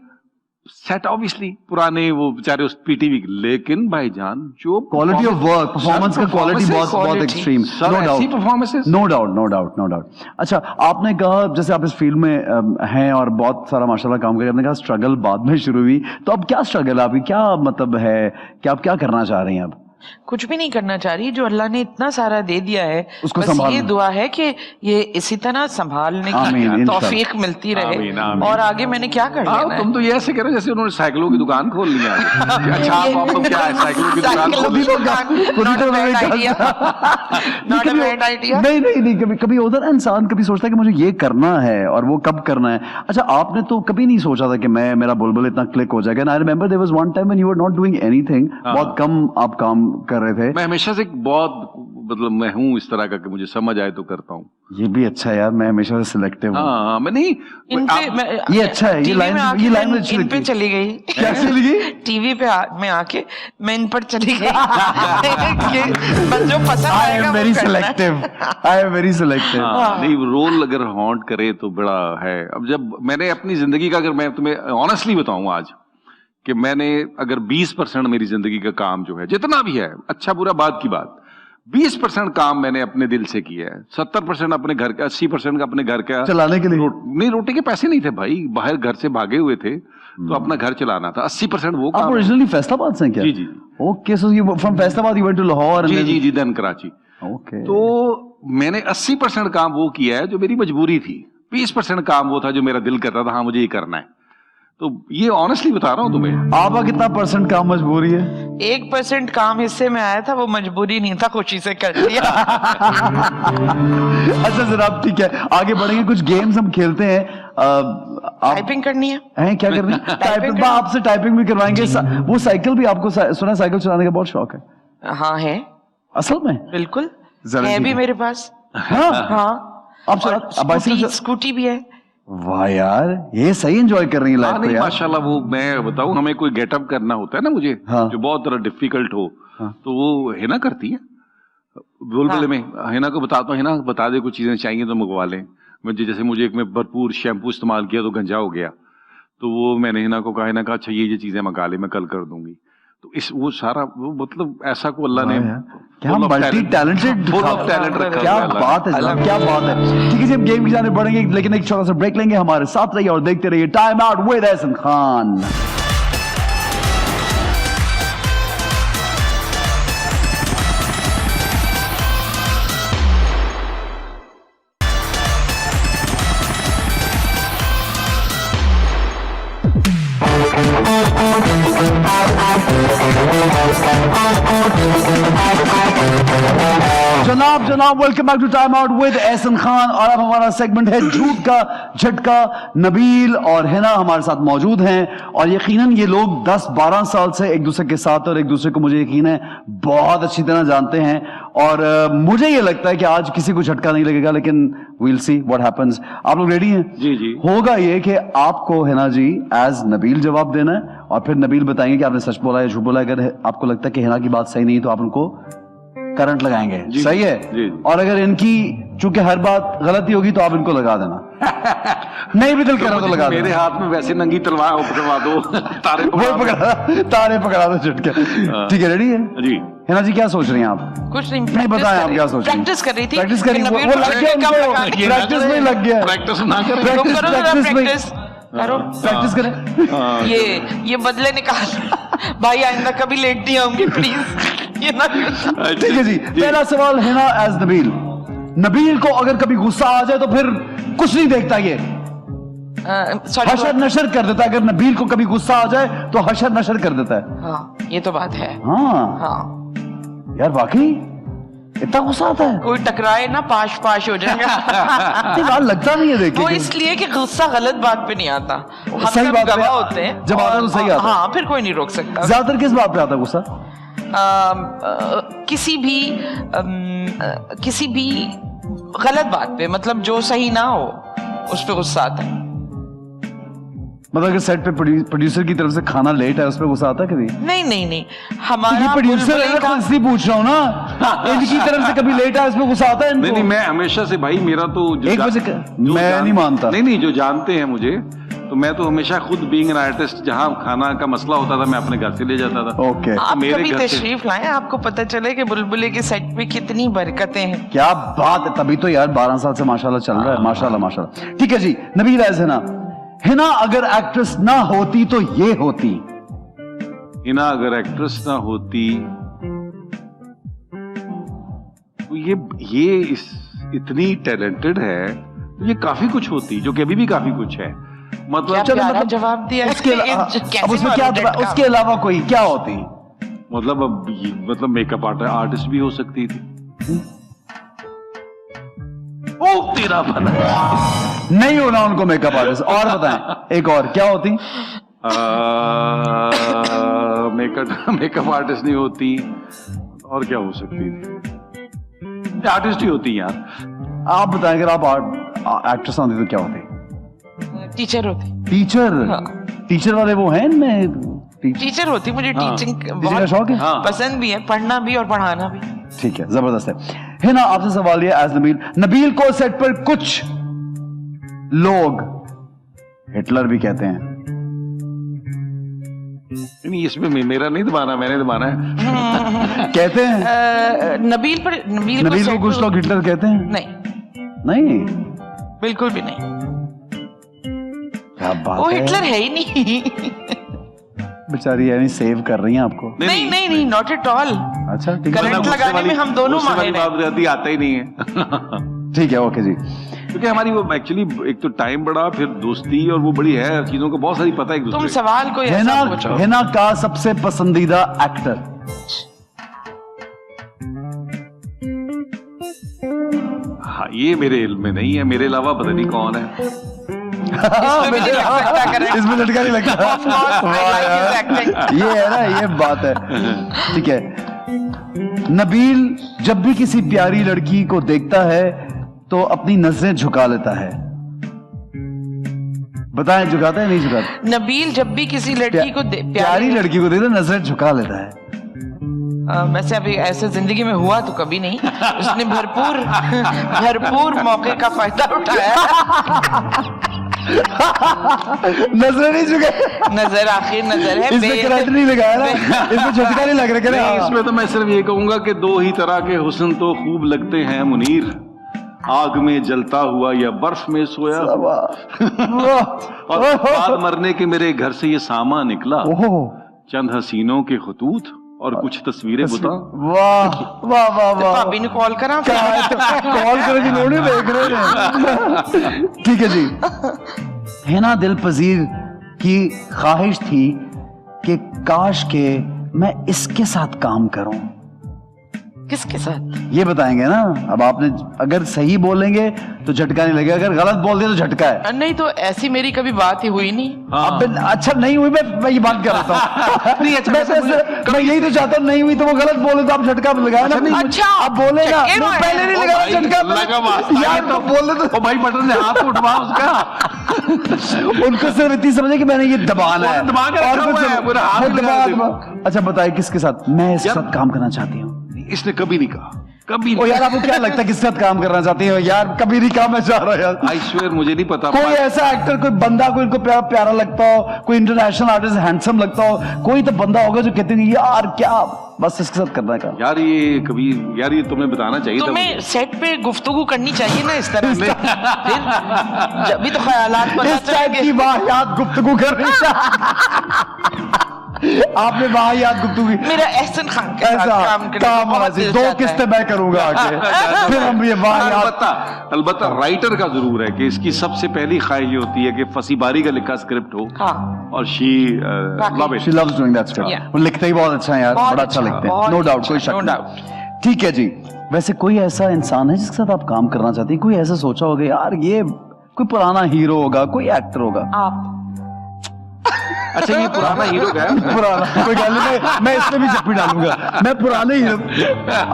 सेट ऑब्वियसली पुराने वो बेचारे उस पीटीवी, लेकिन भाईजान जो
क्वालिटी ऑफ वर्क, परफॉर्मेंस का क्वालिटी बहुत एक्सट्रीम, नो डाउट। अच्छा, आपने कहा जैसे आप इस फील्ड में हैं और बहुत सारा माशाल्लाह काम करके, आपने कहा स्ट्रगल बाद में शुरू हुई, तो अब क्या स्ट्रगल है आपकी, क्या मतलब है कि आप क्या करना चाह रही हैं अब?
कुछ भी नहीं करना चाह रही, जो अल्लाह ने इतना सारा दे दिया है,
उसको
बस ये दुआ है कि ये इसी तरह संभालने की तौफीक मिलती रहे। और आगे मैंने क्या करना है।
तुम तो ये ऐसे कह रहे हो जैसे उन्होंने साइकिलों की दुकान खोल ली है। अच्छा, आप तो क्या है, साइकिलों की
दुकान? नहीं, कभी उधर इंसान कभी सोचता है कि मुझे ये करना है, और वो कब करना है। अच्छा, आपने तो कभी नहीं सोचा था कि मेरा बुलबुल इतना क्लिक हो जाएगा? I remember there was one time when you were not doing anything, बहुत कम आप काम कर रहे थे।
मैं हमेशा से बहुत, मतलब मैं हूँ इस तरह का कि मुझे समझ आए तो करता हूँ।
ये भी अच्छा है यार, मैं हमेशा से सिलेक्टिव हूँ।
हाँ, मैं नहीं,
ये अच्छा है, ये लाइन
इन पे चली गई।
कैसे चली गई?
टीवी पे में आके मैं इन पर चली गई। जो पसंद आएगा
आई एम वेरी सिलेक्टिव।
नहीं, रोल अगर हॉन्ट करे तो बड़ा है। अब जब मैंने अपनी जिंदगी का, अगर मैं तुम्हें ऑनेस्टली बताऊं आज, कि मैंने अगर 20% मेरी जिंदगी का काम जो है, जितना भी है, अच्छा बुरा बात की बात, 20% काम मैंने अपने दिल से किया है, 70% अपने घर का, 80% का अपने घर का
चलाने के लिए।
नहीं, रोटी के पैसे नहीं थे भाई, बाहर घर से भागे हुए थे, तो अपना घर चलाना था। 80% वो काम।
आप ओरिजिनली फैसलाबाद से क्या?
जी।
Okay, so you from Faisalabad you went to Lahore?
जी, देन कराची।
ओके।
तो मैंने 80% काम वो किया है जो मेरी मजबूरी थी, 20% काम वो था जो मेरा दिल करता था, हाँ मुझे ये करना है। तो ये ऑनेस्टली बता रहा हूँ तुम्हें।
आपका कितना % काम मजबूरी है?
1% काम हिस्से में आया था, वो मजबूरी नहीं था, खुशी से कर लिया।
अच्छा जनाब ठीक है, आगे बढ़ेंगे, कुछ गेम्स हम खेलते हैं।
टाइपिंग करनी है?
क्या करनी है? टाइपिंग आपसे टाइपिंग भी करवाएंगे। वो साइकिल भी आपको सुना, साइकिल चलाने का बहुत शौक है?
हाँ है,
असल में
बिल्कुल
जरा
है
ठीक
भी
है।
मेरे पास।
हाँ आप
और स्कूटी भी है।
वाह यार, ये सही एंजॉय कर रही है लाइफ को
नहीं
यार।
माशाल्लाह, वो मैं बताऊं, हमें कोई गेटअप करना होता है ना मुझे,
हाँ।
जो बहुत तरह डिफिकल्ट हो,
हाँ।
तो वो हिना करती है बुलबुले में। हिना को बताता हूँ, हिना बता दे कुछ चीजें चाहिए तो मंगवा लें। मुझे जैसे मुझे एक में भरपूर शैम्पू इस्तेमाल किया तो गंजा हो गया, तो वो मैंने हिना को कहा, हिना कहा अच्छा ये चीजें मंगा ले, मैं कल कर दूंगी। तो इस वो सारा वो मतलब ऐसा को अल्लाह ने
क्या multi talented,
full of talent रखा
क्या
है अल्लाह ने।
बात है जनाब, क्या बात है। ठीक है जी, हम गेम की जाने बढ़ेंगे, लेकिन एक छोटा सा ब्रेक लेंगे। हमारे साथ रहिए और देखते रहिए time out with Ehsan Khan. जनाब welcome back to time out with Ehsan Khan. और अब हमारा सेगमेंट है झूठ का झटका। नबील और हिना हमारे साथ मौजूद हैं और यकीनन ये लोग 10-12 साल से एक दूसरे के साथ और एक दूसरे को मुझे यकीन है बहुत अच्छी तरह जानते हैं। और मुझे ये लगता है कि आज किसी को झटका नहीं लगेगा, लेकिन वील सी व्हाट हैपेंस। आप लोग रेडी हैं?
जी जी।
होगा ये कि आपको हिना जी एज नबील जवाब देना है और फिर नबील बताएंगे कि आपने सच बोला या झूठ बोला। अगर आपको लगता है कि हिना की बात सही नहीं तो आप उनको करंट लगाएंगे। सही है
जी।
और अगर इनकी चूंकि हर बात गलती होगी तो आप इनको लगा देना। नहीं भी दिल कर रहा तो लगा
मेरे
देना।
हाथ में वैसे नंगी तलवार पकड़वा दो, तारे
तारे पकड़ा दो झटके। ठीक है, रेडी है
जी।
हिना जी क्या सोच रही हैं आप?
कुछ नहीं,
नहीं बताएं आप क्या सोच रही हैं?
प्रैक्टिस कर रही थी।
प्रैक्टिस कर रही
कि
वो
नबील
लग गया
कब
उनको,
लगानी है?
प्रैक्टिस में लग गया।
प्रैक्टिस ना करें,
तुम
प्रैक्टिस
करो जरा
प्रैक्टिस में
प्रैक्टिस करो।
प्रैक्टिस करें।
ये बदले निकाल भाई, आइंदा कभी लेट नहीं आऊंगी प्लीज। ये ना
ठीक है जी, पहला सवाल हिना एज नबील। नबील को अगर कभी गुस्सा आ जाए तो फिर कुछ नहीं देखता, ये हशर नशर कर देता है। अगर नबील को कभी गुस्सा आ जाए तो हशर नशर कर देता है।
हाँ ये तो बात है।
हाँ यार वाकई इतना गुस्सा आता है?
कोई टकराए ना पाश पाश हो जाएगा।
यार लगता नहीं है देख
वो
के।
इसलिए कि गुस्सा गलत बात पे नहीं आता, हम
सही
सब
बात पे
गवाह होते हैं।
जब आता है तो सही आता है।
हाँ फिर कोई नहीं रोक सकता।
ज्यादातर किस बात पे आता है गुस्सा?
किसी भी गलत बात पे, मतलब जो सही ना हो उस पे गुस्सा आता है।
मतलब अगर सेट पे प्रोड्यूसर की तरफ से खाना लेट है उस पे गुस्सा आता है कभी?
नहीं हमारा
ये प्रोड्यूसर है
बुलबुले
ना,
का-
इसलिए पूछ रहा हूँ ना। इनकी तरफ से कभी लेट है इसमें गुस्सा आता है इनको?
नहीं मैं हमेशा से भाई, मेरा तो
एक बजे मैं नहीं मानता।
नहीं जो जानते हैं मुझे, तो मैं तो हमेशा खुद बीइंग एन आर्टिस्ट, जहाँ खाना का मसला होता था मैं अपने घर से ले जाता था।
ओके,
आप
मेरे
कभी
घर से-
तशरीफ लाएं, आपको पता चले कि बुलबुले के सेट पे कितनी बरकतें हैं।
क्या बात है, तभी तो यार 12 साल से माशाल्लाह चल रहा है। माशाल्लाह माशाल्लाह। ठीक है जी, नबील एज हिना। हिना अगर एक्ट्रेस ना होती तो ये होती।
हिना अगर एक्ट्रेस ना होती तो ये इतनी टैलेंटेड है, ये काफी कुछ होती, जो कि अभी भी काफी कुछ है। मतलब
क्या प्यारा जवाब दिया।
उसके अलावा
कैसे
अब उसमें क्या
मालूम
उसके अलावा कोई क्या होती?
मतलब अब मतलब मेकअप आर्टिस्ट भी हो सकती थी। ओ तेरा भला।
नहीं होना उनको मेकअप आर्टिस्ट। और बताएं एक और क्या होती?
मेकअप आर्टिस्ट नहीं होती, और क्या हो सकती थी? आर्टिस्ट ही होती यार।
आप बताएं अगर आप एक्ट्रेस होती तो क्या होती?
टीचर होती।
टीचर?
हाँ।
टीचर वाले वो हैं इनमें?
टीचर होती। मुझे
हाँ।
टीचिंग
टीचर का शौक है?
हाँ।
पसंद भी है, पढ़ना भी और पढ़ाना भी।
ठीक है, जबरदस्त है ना। आपसे सवाल ये एज नबील। नबील को सेट पर कुछ लोग हिटलर भी कहते हैं।
नहीं इसमें मेरा नहीं दबाना, मैंने दबाना है।
कहते हैं
नबील
नबील को
सेट
कुछ लोग हिटलर कहते हैं? नहीं
बिल्कुल भी नहीं।
क्या बात
वो
है,
हिटलर है ही नहीं।
बेचारी यानी सेव कर रही हैं आपको।
नहीं नॉट एट ऑल।
अच्छा ठीक है,
करंट लगाने में हम दोनों माहिर हैं।
बात रहती आता ही नहीं है।
ठीक है, ओके जी।
क्योंकि हमारी वो एक्चुअली एक तो टाइम बड़ा, फिर दोस्ती, और वो बड़ी है, चीजों को बहुत सारी पता है एक
तुम
दूसरे
सवाल कोई ऐसा पूछो।
हिना का सबसे पसंदीदा एक्टर?
हाँ, ये मेरे इल्म में नहीं है, मेरे अलावा पता नहीं कौन है।
इसमें भी नहीं लग सकता, correct?
इसमें लटका नहीं लगता।
Of course, I like his acting.
ये है ना, ये बात है। ठीक है, नबील जब भी किसी प्यारी लड़की को देखता है तो अपनी नजरें झुका लेता है। बताएं, झुकाता है नहीं झुकाता?
नबील जब भी किसी लड़की को
प्यारी लड़की को देखता है, नजरें झुका लेता है।
वैसे अभी ऐसे जिंदगी में हुआ तो कभी नहीं। उसने भरपूर मौके का फायदा उठाया।
नजरें नहीं झुके,
नजर आखिर नजर है।
इसमें करंट नहीं लगाया ना, इसमें झटका नहीं लग रहा।
नहीं, इसमें तो मैं सिर्फ ये कहूंगा कि दो ही तरह के हुस्न तो खूब लगते हैं मुनीर, आग में जलता हुआ या बर्फ में सोया हुआ। और बाद मरने के मेरे घर से ये सामा निकला, चंद हसीनों के खतूत और कुछ तस्वीरें बता।
वाह वाह वाह वाह।
भाभी ने कॉल करा,
कॉल करके लोग नहीं देख रहे हैं। ठीक है जी। हिना दिल पजीर की ख्वाहिश थी कि काश के मैं इसके साथ काम करूं।
किसके साथ? ये
बताएंगे ना। अब आपने अगर सही बोलेंगे तो झटका नहीं लगेगा, अगर गलत बोल दिया तो झटका है।
नहीं तो ऐसी मेरी कभी बात ही हुई नहीं।
हाँ।
अब अच्छा नहीं हुई, मैं ये बात कर रहा था। नहीं अच्छा, मैं यही तो चाहता हूँ, नहीं हुई तो वो गलत बोले तो आप झटका लगाया ना।
अच्छा
अब बोले ना, पहले नहीं लगा झटका यार, तो बोले तो
भाई बटन ने हाथ उठवा उसका।
उनको सिर्फ इतनी समझे कि मैंने ये दबाना है और कुछ। अच्छा बताइए किसके साथ? मैं इसके साथ काम करना चाहती हूँ।
इसने कभी नहीं कहा, कभी
नहीं। यार आपको क्या लगता है किसके साथ काम करना चाहती हो? यार कभी नहीं कहा, मैं चाह रहा यार।
आई स्वेयर मुझे नहीं पता।
कोई ऐसा एक्टर, कोई बंदा, कोई इनको प्यारा लगता हो, कोई इंटरनेशनल आर्टिस्ट हैंडसम लगता हो, कोई तो बंदा होगा जो कहते हैं यार क्या बस इसके साथ करना का।
यार ये कभी, यार ये तुम्हें बताना चाहिए था।
तुम्हें सेट पे गुफ्तगू करनी चाहिए ना इस तरह से। फिर जब भी तो ख्यालात पता
चलेंगे की वाहियात गुफ्तगू कर रही है। आपने वाहियात गुफ्तगू की।
मेरा एहसन खान के साथ काम
करने दो किस्तें मैं करूंगा आगे। फिर हम ये वाहियात।
अलबत्ता राइटर का जरूर है कि इसकी सबसे पहली ख्वाहिश ये होती है कि फसी बारी का लिखा स्क्रिप्ट हो।
हाँ।
और she
loves doing that script. वो लिखते ही बहुत अच्छा है यार, बड़ा अच्छा लिखते हैं, नो डाउट, कोई शक नहीं। ठीक है जी। वैसे कोई ऐसा इंसान है जिसके साथ आप काम करना चाहती हैं? कोई ऐसा सोचा होगा यार ये कोई पुराना हीरो होगा, कोई एक्टर होगा?
आप।
अच्छा ये पुराना हीरो का है?
पुराना कोई गल नहीं, मैं इसमें भी जप्पी डालूंगा। मैं पुराने हीरो।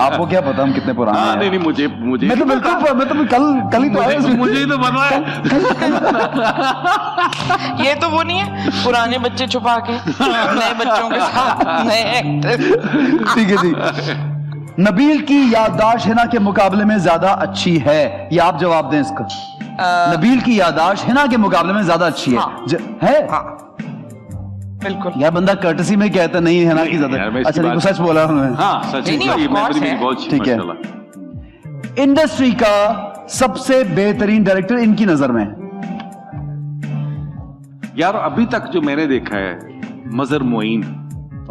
आपको क्या पता हम कितने पुराने हैं?
नहीं मुझे
मैं तो बिल्कुल, मैं तो कल ही तो आया।
मुझे तो बना है।
ये तो वो नहीं है पुराने बच्चे छुपा के नए बच्चों के साथ नए एक्टर।
ठीक है जी। नबील की याददाश्त हिना के मुकाबले में ज्यादा अच्छी है, ये आप जवाब दें इसका। नबील की याददाश्त हिना के मुकाबले में ज्यादा अच्छी है।
हाँ।
है?
हाँ। बिल्कुल।
यार बंदा कर्टसी में कहता नहीं है ना कि ज्यादा। अच्छा नहीं, सच बोला उन्होंने।
हाँ सच है।
ठीक है। इंडस्ट्री का सबसे बेहतरीन डायरेक्टर इनकी नजर में?
यार अभी तक जो मैंने देखा है मजर मोइन।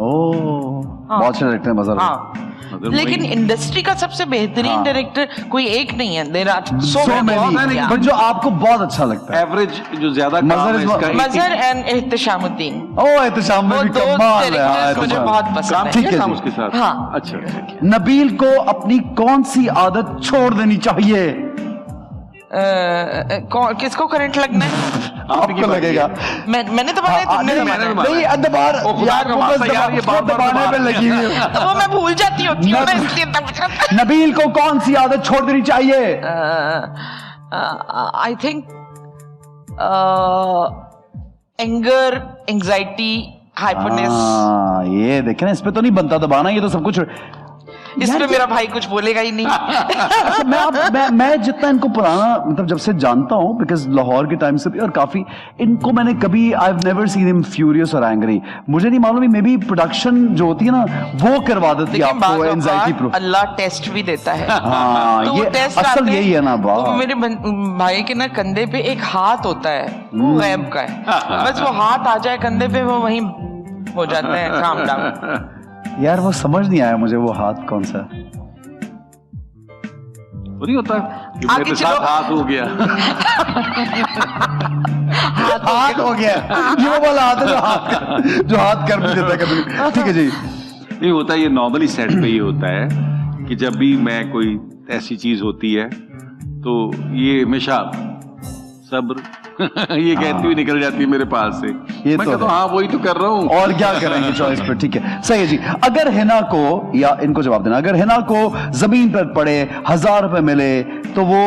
बहुत अच्छे डायरेक्टर मजर।
हाँ। लेकिन इंडस्ट्री का सबसे बेहतरीन डायरेक्टर कोई एक नहीं है, there are so many,
but जो आपको बहुत अच्छा लगता है
एवरेज जो ज्यादा
मजर एंड एहतशामुद्दीन।
एहतशाम में भी कमाल है,
मुझे बहुत पसंद है।
ठीक है
उसके साथ।
हाँ।
अच्छा।
नबील को अपनी कौन सी आदत छोड़ देनी चाहिए?
किसको करंट लगना है?
आपको लगेगा।
मैंने तो बनाया, तुमने तो बनाया।
नहीं दोबारा यार ये बात दबाने पे लगी हुई है।
तो वो मैं भूल जाती होती हूँ ना, इसलिए।
नबील को कौन सी आदत छोड़ देनी चाहिए?
I think anger, anxiety, hyperness.
ये देखे ना, इस पे तो नहीं बनता दबाना, ये तो सब कुछ।
इस पे मेरा भाई कुछ बोलेगा ही नहीं।
अच्छा, मैं जितना इनको पुराना मतलब जब से जानता हूँ, बिकॉज लाहौर के टाइम से भी, और काफी इनको मैंने कभी I have never seen him furious और एंग्री। मुझे नहीं मालूम, मे बी प्रोडक्शन जो होती है ना वो करवा देती है आपको एंजाइटी प्रूफ।
अल्लाह टेस्ट भी देता है।
हाँ,
तो
ये असल यही है ना।
तो मेरे भाई के ना कंधे पे एक हाथ होता है, वो गैब का है। बस वो हाथ आ जाए कंधे पे, वो वहीं हो जाता है काम डाउन।
यार वो समझ नहीं आया मुझे, वो हाथ कौन सा?
वो नहीं होता कि
आगे
मेरे
चलो।
साथ हाथ हो गया।
हाथ हो गया, ये वो वाला हाथ है जो हाथ कर भी देता है कभी। ठीक है जी।
नहीं होता, ये नॉर्मली सेट पे ही होता है कि जब भी मैं कोई ऐसी चीज होती है तो ये हमेशा सब्र ये कहती हुई निकल जाती है मेरे पास से।
ये
मैं
तो
कहता हूँ
है।
हाँ वही तो कर रहा हूँ।
और क्या करेंगे चॉइस पर, ठीक है, सही है जी। अगर हिना को, या इनको जवाब देना, अगर हिना को जमीन पर पड़े 1000 रुपए मिले तो वो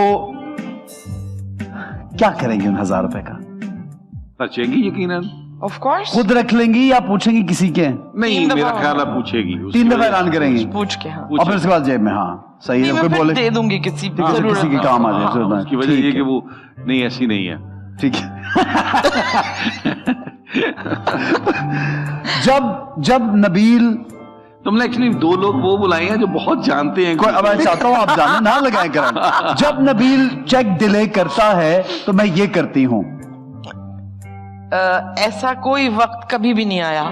क्या करेंगी उन 1000 रुपए का?
बचेंगी यकीनन।
ऑफ कोर्स,
खुद रख लेंगी या पूछेंगी किसी के?
नहीं,
3
मेरा
दफा
ख्याल है पूछेगी। उसकी
3 दफा
वजह
ऐलान
से-
करेंगी
पूछ के। हाँ,
और फिर उसके बाद जेब में। हाँ सही
नहीं,
है,
मैं
कोई
फिर
बोले
दे दूंगी किसी
ठीक है,
जरूरत
किसी के
में।
काम आ जाए,
हाँ,
जरूरत
उसकी
है।
वजह
ठीक
ये कि
है,
वो नहीं ऐसी नहीं है।
ठीक है। जब नबील
तुमने एक्चुअली 2 लोग वो बुलाए हैं जो बहुत जानते हैं।
कोई, अब मैं चाहता हूं आप जाने ना लगाएं करंट। जब नबील चेक डिले करता है तो मैं ये करती हूं।
ऐसा कोई वक्त कभी भी नहीं आया।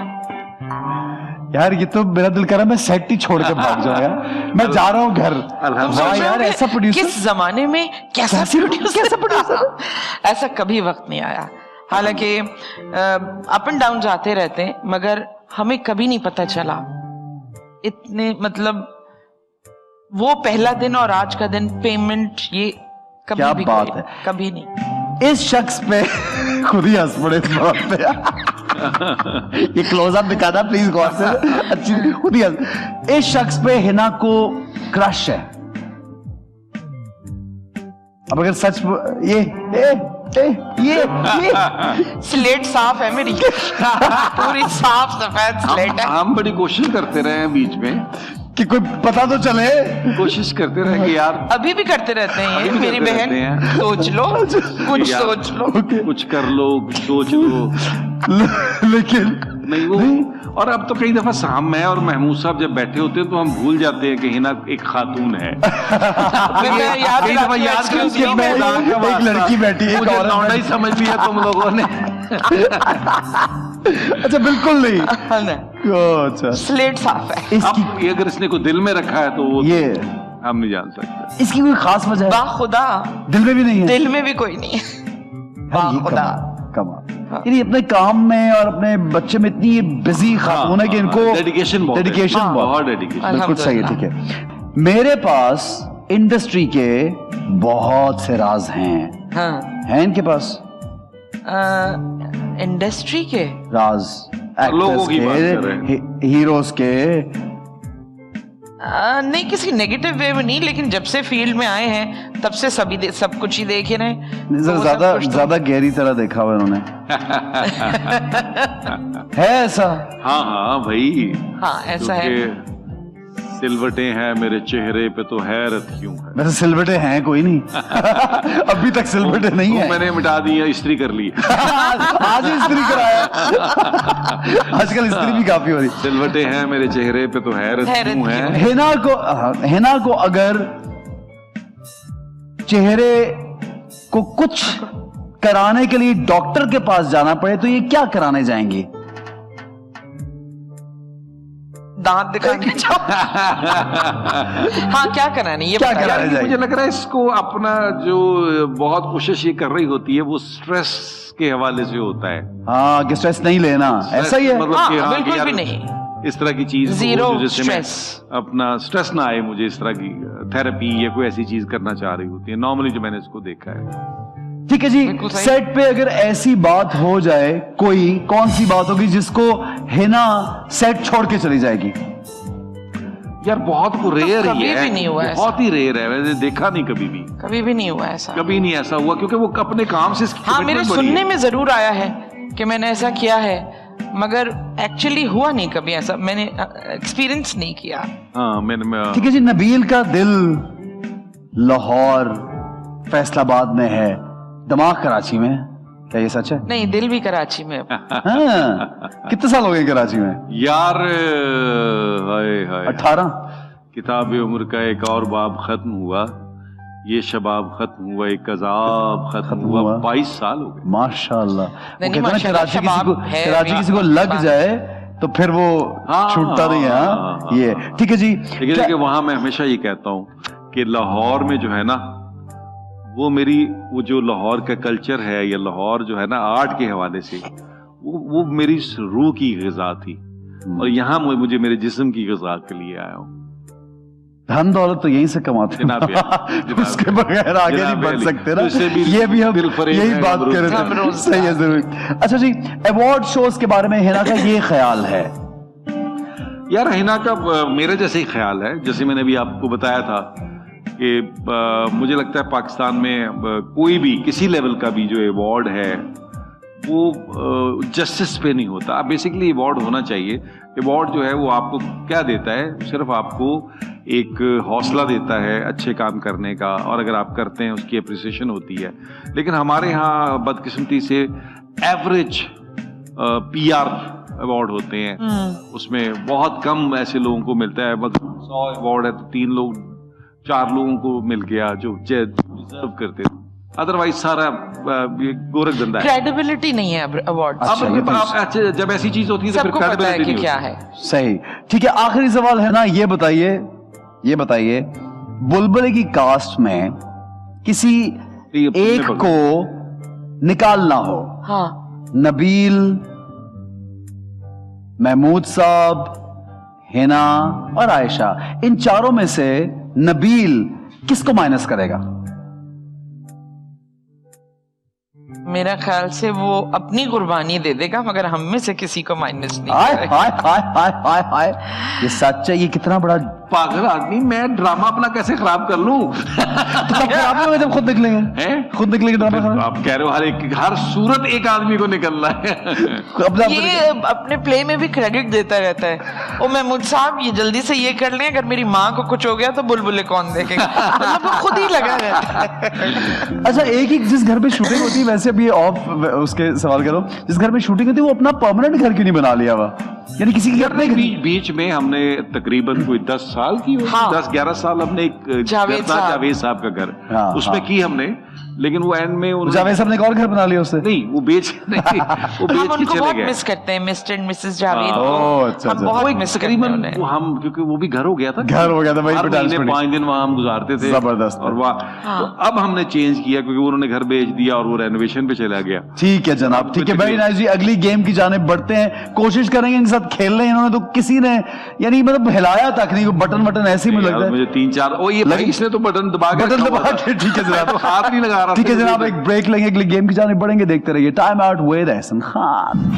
यार ये तो मेरा दिल कर रहा है मैं सेट ही छोड़ के भाग जाऊं यार, मैं जा रहा हूं घर।
अल्हम्दुलिल्लाह।
तुम
वाह
सोच रहे
यार,
होगे,
ऐसा प्रोड्यूसर,
किस जमाने में कैसा प्रोड्यूसर ऐसा कभी वक्त नहीं आया। हालांकि अप एंड डाउन जाते रहते हैं, मगर हमें कभी नहीं पता चला इतने, मतलब वो पहला दिन और आज का दिन, पेमेंट, ये कभी
क्या
भी
बात
कोई-
है।
कभी नहीं।
इस शख्स पे खुद ही हंस पड़े इस बात पे। ये क्लोजअप दिखाना प्लीज गौर से, अच्छी खुद ही हंस। इस शख्स पे हिना को क्रश है। अब अगर सच ये
स्लेट साफ है मेरी पूरी साफ सफेद स्लेट है।
हम बड़ी कोशिश करते रहे हैं बीच में,
कि कोई पता तो चले।
कोशिश करते रहे कि यार
अभी भी करते रहते हैं
अभी
ये
भी
मेरी
करते
बहन।
रहते हैं।
सोच लो, कुछ
यार,
सोच लो।
कुछ कर लो, कुछ सोच लो।
लेकिन
नहीं वो और अब तो कई दफा साहब, मैं और महमूद साहब जब बैठे होते हैं तो हम भूल जाते हैं कि हिना एक खातून है।
मैं याद
कई दफा याद
excuse
करती
me,
हूँ,
मैं
मैं
एक लड़की बैठी है, एक
मुझे
औरत
लौंडा ही
बैठी।
समझ लिया तुम लोगों ने।
अच्छा बिल्कुल नहीं। अच्छा
स्लेट साफ है।
इसकी
अब ये अगर इसने को दिल में रखा है तो वो
ये
हम नहीं जान सकते।
इसकी कोई खास वजह है?
बाखुदा
दिल में भी नहीं है?
दिल में भी कोई नहीं है।
यार, ये
बाखुदा।
कमाल। यानी अपने काम में और अपने बच्चे में इतनी बिजी खातून है कि इनको
डेडिकेशन बहुत है।
डेडिकेशन
हाँ,
बहुत
बहुत डेडिकेशन।
बिल्कुल सही है, ठीक है। मेरे पास इंडस्ट्री के बहुत से राज हैं।
हाँ,
हैं इनके पास
इंडस्ट्री के
राज,
लोगों
एक्टर्स
की बात कर रहे
के, हीरोज के।
नहीं, किसी नेगेटिव वे में नहीं, लेकिन जब से फील्ड में आए हैं तब से सब कुछ ही देख ही रहे हैं। तो वो सब
ज्यादा
कुछ तो-
ज्यादा गहरी तरह देखा हुआ इन्होंने। है ऐसा?
हाँ हाँ भाई,
हाँ, ऐसा है।
क्योंकि सिलवटें हैं मेरे चेहरे पे तो हैरत क्यों है।
वैसे सिलवटे हैं कोई नहीं। अभी तक सिलवटे नहीं
वो
है।
मैंने मिटा दी है, इस्त्री कर ली।
आज ही इस्त्री कराया। आजकल इस्त्री भी काफी हो रही।
सिलवटें हैं मेरे चेहरे पे तो हैरत
हैरत
क्यों
क्यों
है।
है।
हिना को अगर चेहरे को कुछ कराने के लिए डॉक्टर के पास जाना पड़े तो ये क्या कराने जाएंगी?
दांत दिखाने जाओ। हाँ, क्या करानी ये
क्या
बताइए।
कराने
यार,
जाएंगी?
मुझे लग रहा है इसको अपना जो बहुत कोशिश ये कर रही होती है वो स्ट्रेस के हवाले से होता है।
हाँ, कि स्ट्रेस नहीं लेना, ऐसा ही है।
मतलब
हाँ,
कि हाँ,
बिल्कुल
कि यार
भी नहीं।
इस तरह की चीज हो
Zero
जो जिससे मैं
stress।
अपना स्ट्रेस ना आए, मुझे इस तरह की थेरेपी या कोई ऐसी चीज करना चाह रही होती है नॉर्मली, जो मैंने इसको देखा है।
ठीक है जी।
बिल्कुल सही।
सेट पे अगर ऐसी बात हो जाए, कोई कौन सी बात होगी जिसको हिना सेट छोड़ के चली जाएगी?
यार बहुत रेयर
कभी
ही है,
भी नहीं हुआ ऐसा।
बहुत ही रेयर है, मैंने देखा नहीं कभी भी,
कभी भी नहीं हुआ ऐसा।
कभी नहीं ऐसा हुआ, क्योंकि वो अपने काम से इसकी
हाँ, मेरे
commitment बड़ी
सुनने
है।
में जरूर आया है कि मैंने ऐसा किया है, मगर एक्चुअली हुआ नहीं कभी ऐसा, मैंने एक्सपीरियंस नहीं किया।
हाँ मैंने
ठीक है जी। नबील का दिल लाहौर फैसलाबाद में है, दिमाग कराची में, क्या ये सच है?
नहीं, दिल भी कराची में।
हाँ। कितने साल हो गए कराची में?
यार हाय हाय
18।
किताब उम्र का एक और बाब खत्म हुआ, ये शबाब खत्म हुआ, एक अजाब खत्म हुआ। 22 साल हो गए।
माशाल्लाह। वो
नहीं,
कहते हैं ना,
माशाल्लाह,
कराची
शबाब है
कराची
भी।
किसी को लग जाए तो फिर वो
हाँ,
छूटता नहीं है।
हाँ,
हाँ?
हाँ,
ये
हाँ।
ठीक है जी।
लेकिन
क्या-
देखिए वहां मैं हमेशा ये कहता हूँ कि लाहौर में जो है ना, वो जो लाहौर का कल्चर है या लाहौर जो है ना आर्ट के हवाले से, वो मेरी रूह की ग़िज़ा थी, और यहाँ मुझे मेरे जिस्म की ग़िज़ा के लिए आया हूँ।
धन दौलत तो यहीं से कमाते हैं, उसके बगैर आगे नहीं बढ़ सकते ना। ये भी हम यही बात कर रहे थे। सही है, जरूर। अच्छा जी, अवार्ड शोज के बारे में हिना का ये ख्याल है?
यार हिना का मेरे जैसे ही ख्याल है, जैसे मैंने अभी आपको बताया था कि मुझे लगता है पाकिस्तान में कोई भी किसी लेवल का भी जो अवार्ड है वो जस्टिस पे नहीं होता। बेसिकली अवार्ड होना चाहिए। अवार्ड जो है वो आपको क्या देता है? सिर्फ आपको एक हौसला देता है अच्छे काम करने का, और अगर आप करते हैं उसकी अप्रिसिएशन होती है। लेकिन हमारे यहाँ बदकिस्मती से एवरेज PR अवार्ड होते हैं, उसमें बहुत कम ऐसे लोगों को मिलता है। बस 100 अवार्ड है तो 3 लोग 4 लोगों को मिल गया जो डिजर्व करते थे, अदरवाइज सारा गोरख धंधा है।
क्रेडिबिलिटी नहीं है अवार्ड।
अब जब ऐसी चीज होती है तो फिर क्रेडिबिलिटी नहीं क्या है।
सही, ठीक है। आखिरी सवाल है ना, ये बताइए बुलबुल की कास्ट में किसी एक को निकालना हो,
हाँ,
नबील, महमूद साहब, हिना और आयशा, इन चारों में से नबील किसको माइनस करेगा?
मेरा ख्याल से वो अपनी कुर्बानी दे देगा, मगर हम में से किसी को माइनस नहीं करेगा।
हाय हाय हाय हाय हाय, ये सच है। ये कितना बड़ा
पागल आदमी, मैं ड्रामा अपना कैसे खराब कर लूं?
तो कब खराब होगा जब खुद निकलेंगे? खुद निकलेंगे ड्रामा?
आप कह रहे हो हर सूरत एक आदमी को निकलना है।
ये अपने प्ले में भी क्रेडिट देता रहता है। ओ महमूद साहब ये जल्दी से ये कर लें, अगर मेरी माँ को कुछ हो गया तो बुलबुले कौन देखेगा? मतलब वो खुद ही लगा रहता है।
अच्छा, एक जिस घर में शूटिंग होती है, वैसे अभी ऑफ उसके सवाल करो, जिस घर में शूटिंग होती है वो अपना परमानेंट घर क्यों नहीं बना लिया हुआ? यानी किसी के अपने
बीच में हमने तकरीबन कोई 10 साल की, 10-11 साल हमने एक जावेद साहब का घर उसमें की हमने, लेकिन वो एंड में
जावेद साहब ने एक और घर बना लिया उससे।
नहीं, वो बेच के चले गए।
मिस करते हैं मिस्टर एंड मिसेस जावेद को।
हम
बहुत मिस
तकरीबन हम, क्योंकि वो भी घर हो गया था,
वही पे
5 दिन वहां हम गुजारते थे।
जबरदस्त।
और तो अब हमने चेंज किया क्योंकि उन्होंने घर बेच दिया और वो रेनोवेशन पे चला गया।
ठीक है जनाब, ठीक है। वेरी नाइस जी, अगली गेम की जाने बढ़ते हैं, कोशिश करेंगे इनके साथ खेल रहे हैं। इन्होंने तो किसी ने यानी मतलब हिलाया तक नहीं, बटन ऐसे ही मुझे लगता है।
मुझे 3-4 इसने तो बटन दबा के,
ठीक है जनाब,
हाथ नहीं लगा रहा।
ठीक है जनाब, एक ब्रेक लेंगे, अगली गेम की जाने बढ़ेंगे, देखते रहिए time out with Ehsan Khan.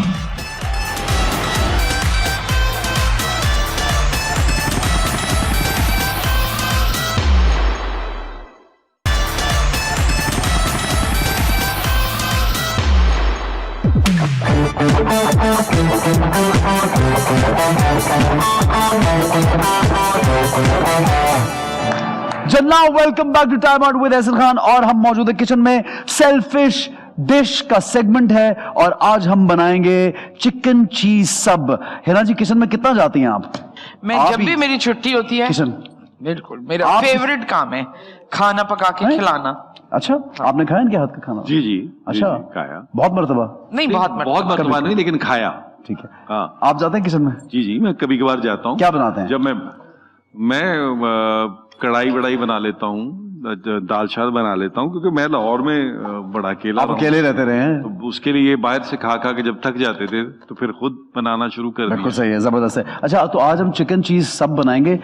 जनाब welcome back to time out with Ehsan Khan, और हम मौजूद है किचन में। सेल्फिश डिश का सेगमेंट है और आज हम बनाएंगे चिकन चीज सब। हिना जी, किचन में कितना जाती हैं आप?
मैं जब भी मेरी छुट्टी होती है
किचन,
बिल्कुल मेरा फेवरेट काम है खाना पका के खिलाना।
अच्छा, आपने खाया इनके हाथ का खाना?
जी जी,
अच्छा,
खाया।
बहुत मरतबा?
नहीं, बहुत
मरतबा नहीं, लेकिन खाया।
ठीक है।
हाँ,
आप जाते हैं किचन में?
जी, मैं कभी कभार जाता हूँ।
क्या बनाते हैं?
जब मैं कढ़ाई वढ़ाई बना लेता हूँ, दाल चावल बना लेता हूँ, क्योंकि मैं लाहौर में बड़ा अकेला,
आप अकेले रहते रहे हैं,
तो उसके लिए बाहर से खा के जब थक जाते थे तो फिर खुद बनाना शुरू कर दिया।
बिल्कुल सही है, जबरदस्त है। अच्छा, तो आज हम चिकन चीज सब बनाएंगे।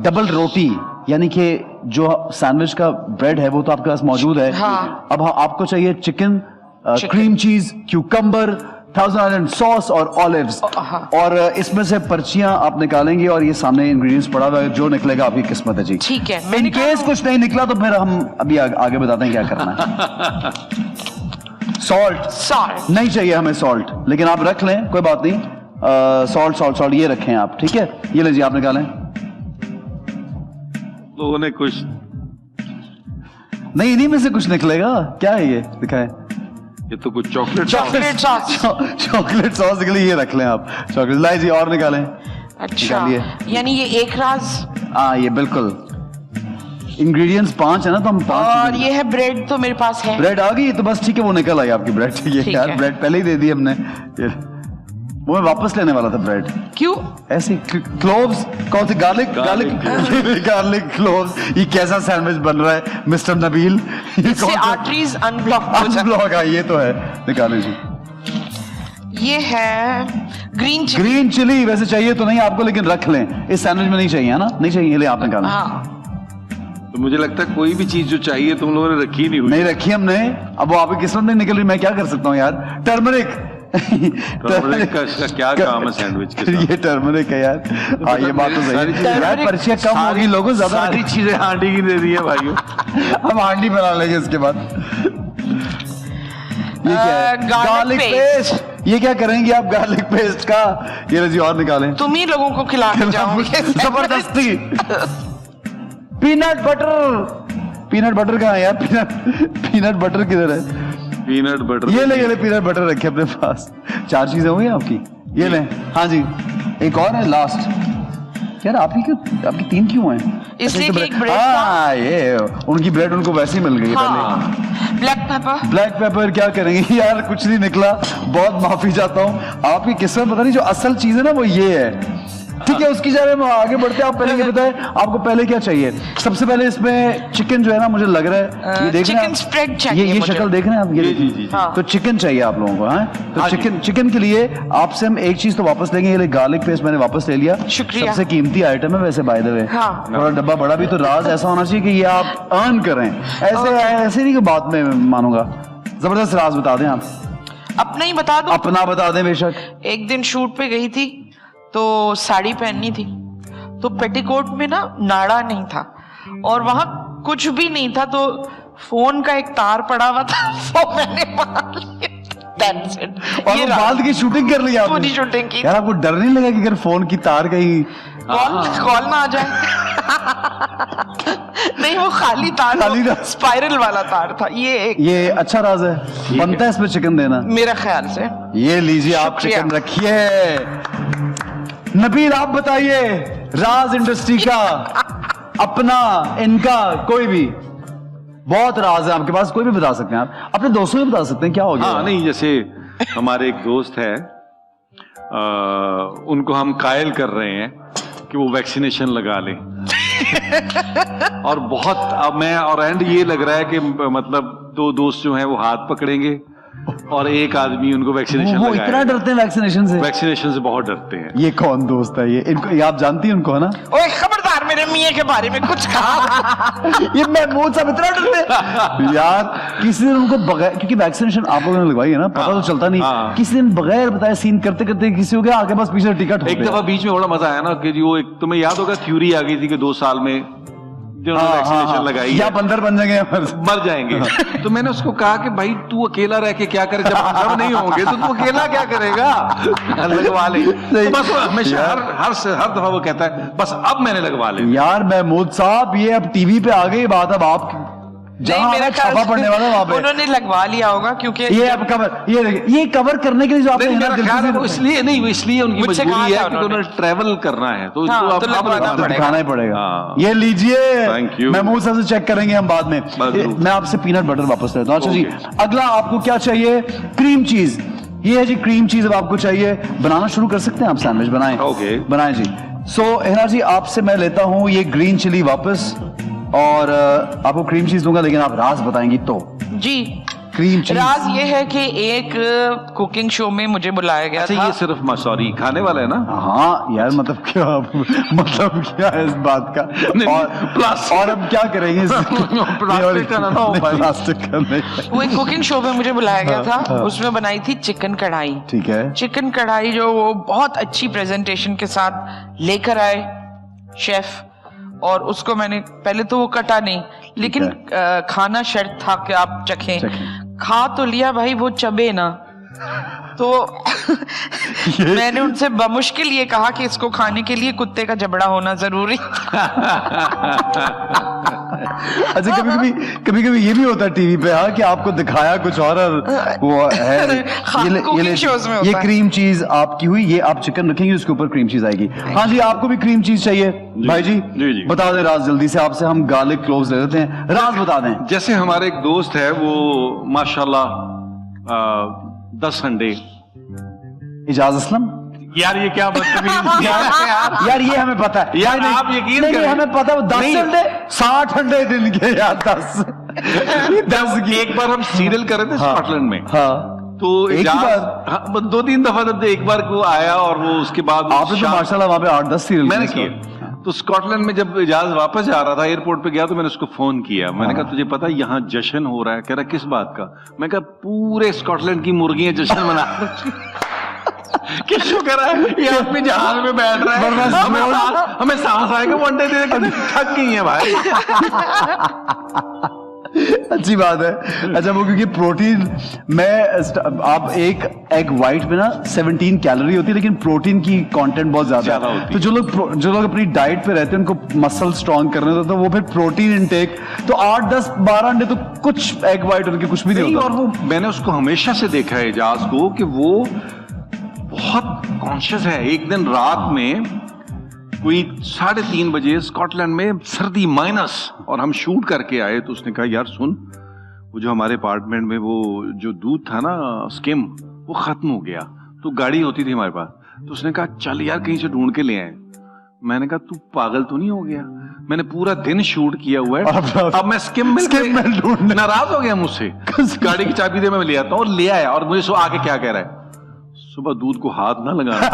डबल रोटी, यानी कि जो सैंडविच का ब्रेड है वो तो आपके पास मौजूद है।
हाँ।
अब आपको चाहिए chicken, cream cheese, cucumber, thousand island sauce और ऑलिव्स, और इसमें से पर्चियां आप निकालेंगे और ये सामने इंग्रेडिएंट्स पड़ा हुआ है, जो निकलेगा आपकी किस्मत है जी।
ठीक है।
इन केस कुछ नहीं निकला तो फिर हम अभी आगे बताते हैं क्या करना है। सॉल्ट नहीं चाहिए हमें, सॉल्ट, लेकिन आप रख लें, कोई बात नहीं। सॉल्ट ये रखें आप, ठीक है? ये लीजिए, आप निकालें।
लोगों ने कुछ
नहीं, इन्हीं में से कुछ निकलेगा। क्या है ये, दिखाएं।
ये तो कुछ चॉकलेट
सॉस निकली, ये रख लें आप। चॉकलेट लाइए जी, और निकालें।
अच्छा, यानी ये एक राज।
हाँ, ये बिल्कुल इंग्रेडिएंट्स 5 है ना, तो हम 5।
और ये है ब्रेड, तो मेरे पास है।
ब्रेड आ गई तो बस ठीक है, वो निकल आई आपकी ब्रेड। ठीक है यार, ब्रेड पहले ही दे दी हमने। वो मैं वापस लेने वाला था ब्रेड।
क्यों?
ऐसे क्लोव्स, कौन से गार्लिक गार्लिक क्लोव्स। ये कैसा सैंडविच बन रहा है मिस्टर नबील?
इससे आर्टरीज अनब्लॉक हो जाती
अनब्लॉक है। ये तो है, निकालें जी।
ये है ग्रीन चिली।
ग्रीन चिली वैसे चाहिए तो नहीं आपको, लेकिन रख लें, इस सैंडविच में नहीं चाहिए है ना? नहीं चाहिए, ले आप निकालें।
हाँ,
तो मुझे लगता है कोई भी चीज जो चाहिए तुम लोगों ने रखी नहीं हुई।
नहीं रखी हमने, अब वो आपकी किस्मत नहीं निकल रही, मैं क्या कर सकता हूँ यार। टर्मरिक
टर्मरिक का इसका क्या काम है सैंडविच के साथ?
ये टर्मरिक है यार। हाँ ये बात तो सही है यार, पर्चियां कम होगी, लोगों ज्यादा
सारी चीजें हांडी की दे दी है भाइयों।
हम हांडी बना लेंगे इसके बाद। ये क्या है?
Garlic
paste. ये क्या करेंगे आप गार्लिक पेस्ट का? ये लो जी, और निकालें।
तुम ही लोगों को खिला के जाओगे
जबरदस्ती। पीनट बटर कहाँ है यार? पीनट बटर किधर है?
पीनट बटर,
ये ले पीनट बटर रखे अपने पास। 4 चीजें हो गई आपकी, ये लें। हाँ जी, एक और है लास्ट। यार आपकी 3 क्यों हैं?
इसलिए कि एक ब्रेड
हाँ, ये उनकी ब्रेड उनको वैसे ही मिल गई है पहले।
ब्लैक
पेपर क्या करेंगे यार? कुछ नहीं निकला, बहुत माफी चाहता हूँ। आपकी किस्मत पता नहीं, जो असल चीज है ना वो ये है। ठीक है, उसकी जगह हम आगे बढ़ते हैं। आप पहले ये बताएं, आपको पहले क्या चाहिए? सबसे पहले इसमें चिकन जो है ना, मुझे लग रहा है ये देख रहे हैं
चिकन स्प्रेड चाहिए।
ये शक्ल देख रहे हैं आप?
जी।
हाँ।
तो चिकन चाहिए आप लोगों को। हाँ, तो चिकन के लिए आपसे हम एक चीज तो वापस लेंगे। ये गार्लिक पेस्ट मैंने वापस ले लिया।
शुक्रिया।
सबसे कीमती आइटम है वैसे, बाय द वे।
हाँ।
थोड़ा डब्बा बड़ा भी तो राज ऐसा होना चाहिए कि ये आप अर्न करें। ऐसे नहीं कि बात में मानूंगा। जबरदस्त राज बता दें आप।
अपना ही बता दो।
अपना बता दें बेशक।
एक दिन शूट पे गई थी तो साड़ी पहननी थी, तो पेटीकोट में ना नाड़ा नहीं था और वहां कुछ भी नहीं था, तो फोन का एक तार पड़ा हुआ था, वो मैंने बांध लिया। That's it.
और
ये
वो बांध की शूटिंग कर ली आपने?
पूरी शूटिंग की।
यार आपको डर नहीं लगा कि अगर फोन की तार कहीं
कॉल ना आ जाए? नहीं, वो खाली तार, स्पाइरल वाला तार था। ये
अच्छा राज है, बनता है इसमें चिकन देना
मेरा ख्याल से।
ये लीजिए आप चिकन रखिए। नबील आप बताइए, राज इंडस्ट्री का अपना, इनका कोई भी बहुत राज है आपके पास, कोई भी बता सकते हैं आप, अपने दोस्तों में बता सकते हैं। क्या हो गया?
हाँ, नहीं, जैसे हमारे एक दोस्त है, उनको हम कायल कर रहे हैं कि वो वैक्सीनेशन लगा लें। और बहुत अब मैं और एंड ये लग रहा है कि मतलब 2 दोस्त जो हैं वो हाथ पकड़ेंगे और एक आदमी उनको वैक्सीनेशन
वो इतना डरते हैं वैक्सीनेशन से?
वैक्सीनेशन से बहुत डरते हैं।
ये कौन दोस्त है? ये आप जानती हैं उनको, है ना?
ओए खबरदार, मेरे मियां के बारे में कुछ कहा।
ये महमूद साहब इतना डरते यार। किसी दिन उनको बगैर, क्योंकि वैक्सीनेशन आप लोगों ने लगवाई है ना, पता तो चलता नहीं। किसी दिन बगैर बताए सीन करते करते किसी हो गया आगे पास पीछे टिकट। एक
दफा बीच में बड़ा मजा आया ना कि वो एक, तुम्हें याद होगा, थ्योरी आ गई थी कि 2 साल में जो वैक्सीनेशन लगाई
या बंदर बन जाएंगे,
मर जाएंगे। तो मैंने उसको कहा कि भाई तू अकेला रह के क्या करे, जब हम नहीं होंगे तो तू अकेला क्या करेगा, लगवा ले। तो बस हमेशा हर दफा वो कहता है बस अब मैंने लगवा ले।
यार महमूद साहब, ये अब टीवी पे आ गई बात। अब आप
नहीं, मेरा
छापा पड़ने वाला वहां पे
उन्होंने लगवा लिया होगा, क्योंकि
ये अब कवर, ये कवर करने के लिए जो आपने
इसलिए नहीं, इसलिए उनकी मजबूरी है कि उन्होंने ट्रैवल करना है, तो
दिखाना ही पड़ेगा। ये लीजिए, महमूद साहब से चेक करेंगे हम बाद में। मैं आपसे पीनट बटर वापस लेता हूँ। अच्छा जी, अगला आपको क्या चाहिए? Cream cheese. ये है जी क्रीम चीज। अब आपको चाहिए, बनाना शुरू कर सकते हैं आप, सैंडविच बनाएं। बनाएं जी। सो हिना जी, आपसे मैं लेता हूँ ये ग्रीन चिली वापस, और आपको क्रीम चीज दूंगा, लेकिन आप राज बताएंगी तो।
जी,
क्रीम चीज
राज ये है कि एक कुकिंग शो में मुझे बुलाया गया था।
ये सिर्फ सॉरी खाने वाला है ना?
हाँ यार, मतलब क्या है इस बात का? और अब क्या करेंगे? प्लास्टिक का नहीं।
वो एक कुकिंग शो में मुझे बुलाया गया था, उसमें बनाई थी चिकन कढ़ाई।
ठीक है। चिकन
कढ़ाई जो वो बहुत अच्छी प्रेजेंटेशन के साथ लेकर आए शेफ, और उसको मैंने पहले तो वो कटा नहीं, लेकिन खाना शर्त था कि आप चखें। खा तो लिया भाई, वो चबे ना। तो मैंने उनसे बमुश्किल ये कहा कि इसको खाने के लिए कुत्ते का जबड़ा होना जरूरी था।
अच्छा, कभी कभी ये भी होता है टीवी पे, हाँ, कि आपको दिखाया कुछ और वो है। ये क्रीम चीज आपकी हुई, ये आप चिकन रखेंगे, उसके ऊपर क्रीम चीज आएगी। हाँ जी, आपको भी क्रीम चीज चाहिए भाई जी?
जी।
बता दें राज, जल्दी से आपसे हम गार्लिक क्लोव्स ले लेते हैं। राज बता दें।
जैसे हमारे एक दोस्त है, वो माशाल्लाह 10 अंडे
इजाज असलम।
यार ये क्या बदतमीजी
यार ये हमें पता है
यार,
नहीं,
आप यकीन
नहीं,
करें।
हमें पता है 10
नहीं।
अंडे 60 अंडे दिन के यार 10 की
एक बार हम सीरियल कर रहे थे
हाँ।
स्कॉटलैंड में,
हाँ
तो
एक ही
इजाज
बार?
हाँ, 2-3 दफा जब एक बार को आया और वो उसके बाद
आपने तो
शाम-
माशाल्लाह वहां पे 8-10 सीरियल
मैंने किए। तो स्कॉटलैंड में जब इजाज वापस जा रहा था एयरपोर्ट पे गया तो मैंने उसको फोन किया, मैंने कहा तुझे पता है यहाँ जश्न हो रहा है? कह रहा किस बात का? मैं कहा पूरे स्कॉटलैंड की मुर्गियां जश्न मना कि शुक्र है ये आदमी जहाज में बैठ रहा है, हमें सांस आएगा वन डे दे के थक गई है भाई।
अच्छी बात है। अच्छा वो क्योंकि प्रोटीन में आप एक एग वाइट में ना 17 कैलोरी होती है, लेकिन प्रोटीन की कंटेंट बहुत ज्यादा
ज्यादा
है।
होती
तो जो लोग अपनी डाइट पे रहते हैं उनको मसल स्ट्रांग करने होता है, तो वो फिर प्रोटीन इनटेक तो 8, 10, 12 अंडे तो कुछ एग वाइट उनके कुछ भी नहीं
नहीं,
होता।
और वो मैंने उसको हमेशा से देखा है इजाज को कि वो बहुत कॉन्शियस है। एक दिन रात में कोई 3:30 बजे स्कॉटलैंड में सर्दी माइनस, और हम शूट करके आए, तो उसने कहा यार सुन, वो जो हमारे अपार्टमेंट में वो जो दूध था ना स्किम, वो खत्म हो गया। तो गाड़ी होती थी हमारे पास, तो उसने कहा चल यार कहीं से ढूंढ के ले आए। मैंने कहा तू पागल तो नहीं हो गया? मैंने पूरा दिन शूट किया हुआ है, अब मैं स्किम मिल्क ढूंढ। नाराज हो गया मुझसे, गाड़ी की चाबी दे मैं ले आता हूँ, और ले आया। और मुझे सो आके क्या कह रहा है, सुबह दूध को हाथ ना लगाना।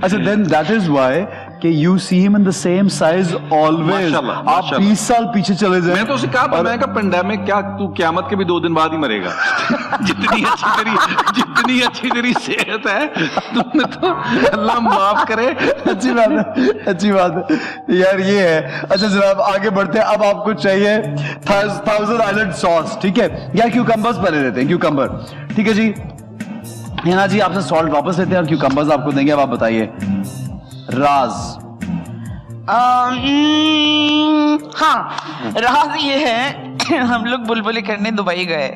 अच्छा then that is why कि you see him in the same size always।
माशाल्लाह,
आप
माशाल्लाह।
20 साल पीछे चले जाए।
मैं तो उसे कहा था, मैं कहा पेंडेमिक क्या, तू क्यामत के भी 2 दिन बाद ही मरेगा। जितनी अच्छी तेरी सेहत है, तुमने तो अल्लाह माफ करे।
अच्छी बात है, अच्छी बात है यार ये है। अच्छा जनाब आगे बढ़ते हैं। अब आपको चाहिए थाउजेंड आइलैंड सॉस, ठीक है यार? क्यूकम्बर्स पहले लेते हैं, क्यूकम्बर, ठीक है जी। हिना जी आपसे सॉल्ट वापस लेते हैं और क्यूकम्बर्स आपको देंगे। अब आप बताइए राज।
हाँ, राज ये है हम लोग बुलबुली करने दुबई गए,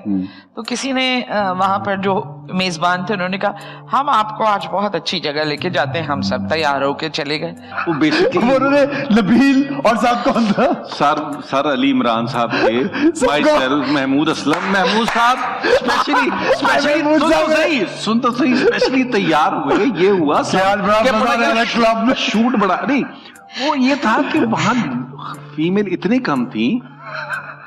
तो किसी ने वहां पर जो मेजबान थे उन्होंने कहा हम आपको आज बहुत अच्छी जगह लेके जाते हैं। हम सब तैयार होके चले गए।
वो बेसिकली
उन्होंने नबील और साहब कौन था?
सर अली इमरान साहब थे, माई सेल्फ महमूद असलम, महमूद साहब स्पेशली सुन तो सही स्पेशली तैयार हुए। ये हुआ क्लब में शूट बड़ा नहीं, वो ये था कि वहां फीमेल इतनी कम थी,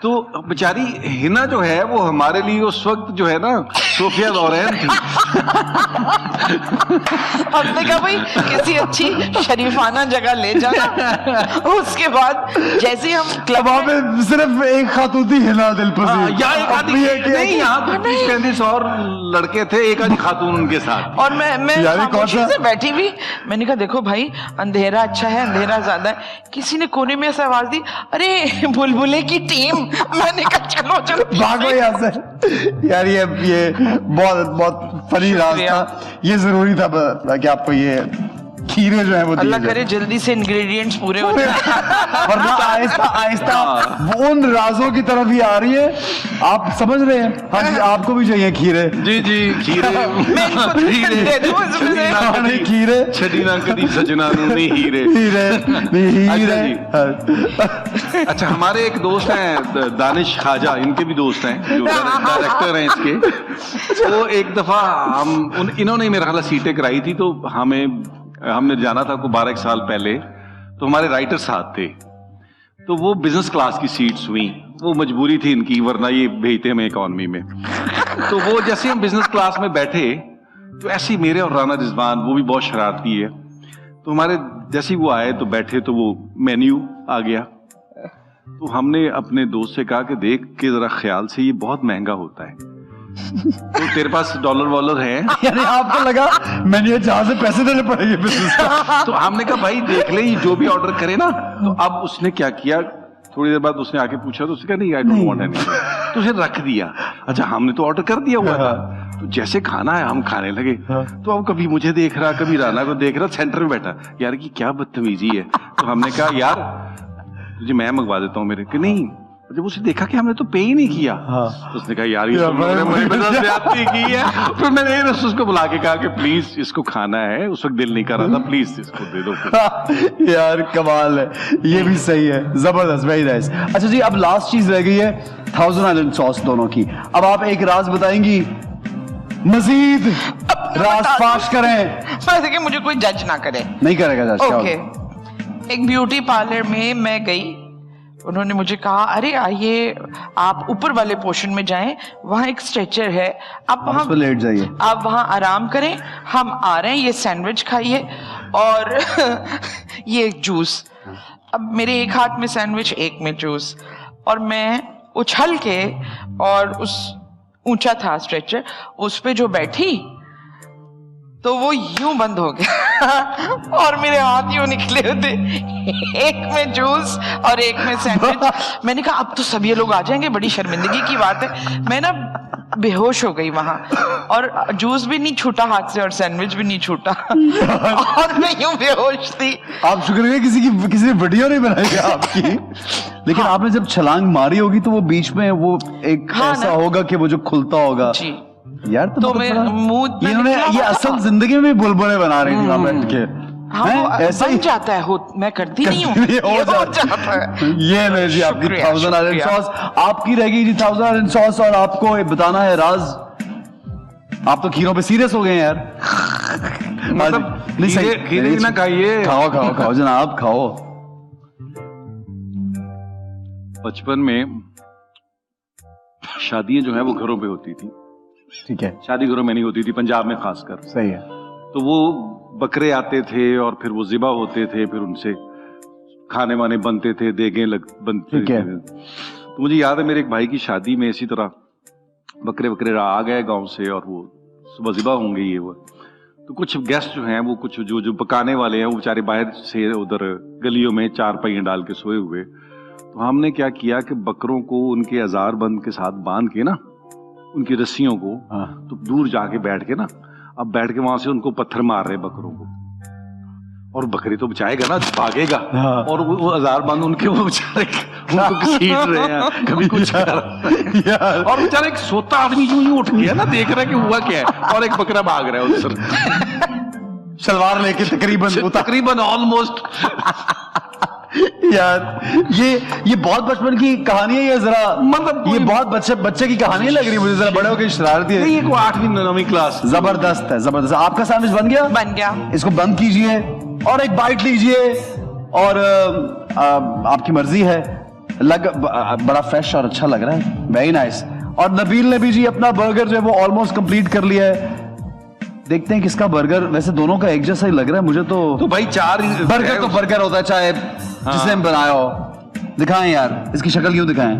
तो बेचारी हिना जो है वो हमारे लिए उस वक्त जो है ना सोफिया लोरेन थी।
हमने कहा भाई किसी अच्छी शरीफाना जगह ले जाना। उसके बाद जैसे हम क्लब
में सिर्फ एक खातून थी हिना दिलपसंद,
या एक आदि नहीं, यहाँ तो 30-35 और लड़के थे, एक आदि खातून उनके साथ।
और मैं खामोशी से बैठी हुई, मैंने कहा देखो भाई अंधेरा अच्छा है, अंधेरा ज्यादा है। किसी ने कोने में ऐसे आवाज दी, अरे बुलबुले की टीम। मैंने कहा चलो चलो
भागो यहाँ से। यार ये बहुत फनी राज था, ये जरूरी था कि आपको ये खीरे जो है वो
अल्लाह करे जल्दी से इंग्रेडिएंट्स पूरे हो जाए।
वरना आहिस्ता आहिस्ता वो उन राजों की तरफ ही आ रही है, आप समझ रहे हैं? हाँ जी आपको भी चाहिए खीरे?
जी खीरे
खीरे
छड़ी ना कदी सजना नहीं हीरे
हीरे।
अच्छा हमारे एक दोस्त हैं दानिश खाजा, इनके भी दोस्त हैं जो डायरेक्टर हैं इसके। तो एक दफा इन्होंने मेरा ख्याल सीटें कराई थी, तो हमने जाना था को 12 साल पहले, तो हमारे राइटर साथ थे, तो वो बिजनेस क्लास की सीट्स हुई, वो मजबूरी थी इनकी, वरना ये भेजते हमें इकोनॉमी में। तो वो जैसे हम बिजनेस क्लास में बैठे, तो ऐसे ही मेरे और राना रिजवान, वो भी बहुत शरारती है, तो हमारे जैसे ही वो आए तो बैठे, तो वो मेन्यू आ गया। तो हमने अपने दोस्त से कहा कि देख के जरा ख्याल से, ये बहुत महंगा होता है, तो तेरे पास डॉलर वॉलर है?
यानी आपको लगा मैंने जहां से पैसे देने पड़ेंगे बिजनेस का।
तो हमने कहा भाई देख ले, जो भी ऑर्डर करे ना। तो अब उसने क्या किया, थोड़ी देर बाद उसने आके पूछा, तो उसने कहा नहीं आई डोंट वांट एनीथिंग, तो उसे रख दिया। अच्छा हमने तो ऑर्डर कर दिया हुआ था, तो जैसे खाना है हम खाने लगे। तो अब कभी मुझे देख रहा, कभी राना को देख रहा, सेंटर में बैठा, यार की क्या बदतमीजी है। तो हमने कहा यार तुझे मैं मंगवा देता हूँ मेरे, कि नहीं। जब उसे देखा कि हमने तो पे ही नहीं किया, तो उसने कहा यार ये ज्यादती की है। फिर मैंने उसको बुला के कहा कि प्लीज इसको खाना है, उस वक्त दिल नहीं कर रहा था, प्लीज इसको दे दो।
यार कमाल है, ये भी सही है, जबरदस्त, वेरी नाइस। अच्छा जी अब लास्ट चीज रह गई है थाउजेंड आइलैंड सॉस दोनों की। अब आप एक राज बताएंगी मजीद राज फाश करें।
वैसे कि मुझे कोई जज ना करे।
नहीं करेगा जज।
ओके, एक ब्यूटी पार्लर में मैं गई, उन्होंने मुझे कहा अरे आइए आप ऊपर वाले पोर्शन में जाएं, वहां एक स्ट्रेचर है, आप
उस पर
वहां
लेट जाइए,
आप वहां आराम करें, हम आ रहे हैं, ये सैंडविच खाइए और ये एक जूस। अब मेरे एक हाथ में सैंडविच, एक में जूस, और मैं उछल के, और उस ऊंचा था स्ट्रेचर, उस पे जो बैठी तो वो यूं बंद हो गया और मेरे हाथ यूं निकले होते, एक में जूस और एक में सैंडविच। मैंने कहा अब तो सब ये लोग आ जाएंगे, बड़ी शर्मिंदगी की बात है। मैं ना बेहोश हो गई वहां, और जूस भी नहीं छूटा हाथ से और सैंडविच भी नहीं छूटा और मैं यूं बेहोश थी।
आप शुक्रिया किसी ने वीडियो नहीं बनाई है आपकी। लेकिन
हाँ।
आपने जब छलांग मारी होगी तो वो बीच में वो एक
हाँ
ऐसा
ना।
होगा कि वो जो खुलता होगा
जी,
यार।
तो मैं मुंह में
इन्होंने
निकला
ये
हुआ
असल
था।
जिंदगी में भी बुलबुलें बना रही थी वहां बैठ के।
हाँ,
हैं?
वो
ऐसे ही
बन जाता है, मैं करती नहीं हूँ,
ये
ये
हो
हो
जाता
जाता है।
ये ले जी आपकी
शुक्रिया,
1000 आयरन
शुक्रिया।
सॉस आपकी रहेगी जी 1000 आयरन सॉस। और आपको बताना है राज, आप तो खीरों पे सीरियस हो गए यार।
मतलब
नहीं सही,
खीरे भी ना खाइए।
खाओ खाओ खाओ जनाब खाओ।
बचपन में शादियां जो है वो घरों पे होती थी।
ठीक है,
शादी घरों में नहीं होती थी, पंजाब में खासकर।
सही है।
तो वो बकरे आते थे और फिर वो ज़िबा होते थे, फिर उनसे खाने वाने बनते थे, देगे बनते
ठीक है।
थे। तो मुझे याद है मेरे एक भाई की शादी में इसी तरह बकरे आ गए गांव से, और वो सुबह ज़िबा होंगे ये वो। तो कुछ गेस्ट जो हैं वो कुछ जो पकाने वाले हैं वो बेचारे बाहर से उधर गलियों में चार पहिए डाल के सोए हुए। तो हमने क्या किया कि बकरों को उनके अजार बंद के साथ बांध के ना, उनकी रस्सियों को,
हाँ।
तो दूर जाके बैठ के ना, अब बैठ के वहां से उनको पत्थर मार रहे बकरों को, और बकरी तो बचाएगा ना, भागेगा।
हाँ।
और वो अजार बंद उनके वो बेचारे उनको घसीट रहे हैं, कभी कुछ कर रहे हैं। और बेचारा एक सोता आदमी यूं उठ गया ना, देख रहा है कि हुआ क्या है, और एक बकरा भाग रहा है उससे
सलवार लेके
तकरीबन ऑलमोस्ट।
यार ये बहुत बचपन की कहानी है ये, जरा
मतलब
ये बहुत बच्चे की कहानी लग रही है मुझे, जरा बड़े होकर शरारती है।
नहीं, 8वीं 9वीं क्लास।
जबरदस्त है, जबरदस्त। आपका सैंडविच बन गया?
बन गया।
इसको बंद कीजिए और एक बाइट लीजिए, और आपकी मर्जी है। बड़ा फ्रेश और अच्छा लग रहा है, वेरी नाइस। और नबील ने भी जी अपना बर्गर जो है वो ऑलमोस्ट कंप्लीट कर लिया है। देखते हैं किसका बर्गर, वैसे दोनों का एक जैसा ही लग रहा है मुझे तो
भाई 4
बर्गर तो बर्गर होता है, चाहे जिसने बनाया हो। दिखाएं यार, इसकी शक्ल क्यों दिखाएं?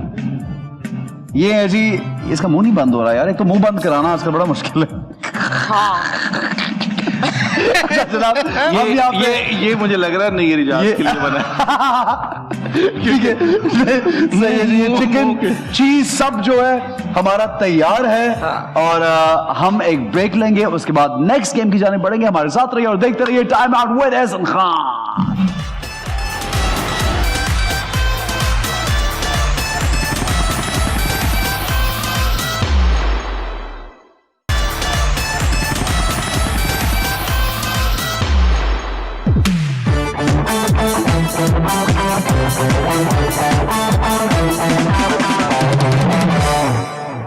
ये है जी, इसका मुंह नहीं बंद हो रहा यार, एक तो मुंह बंद कराना आजकल बड़ा मुश्किल है। जनाब
ये मुझे लग रहा है नहीं, रिजाज के लिए बना है।
ठीक है, सही है जी। ये चिकन चीज सब जो है हमारा तैयार है, और हम एक ब्रेक लेंगे, उसके बाद नेक्स्ट गेम की जाने बढ़ेंगे। हमारे साथ रहिए और देखते रहिए time out with Ehsan Khan.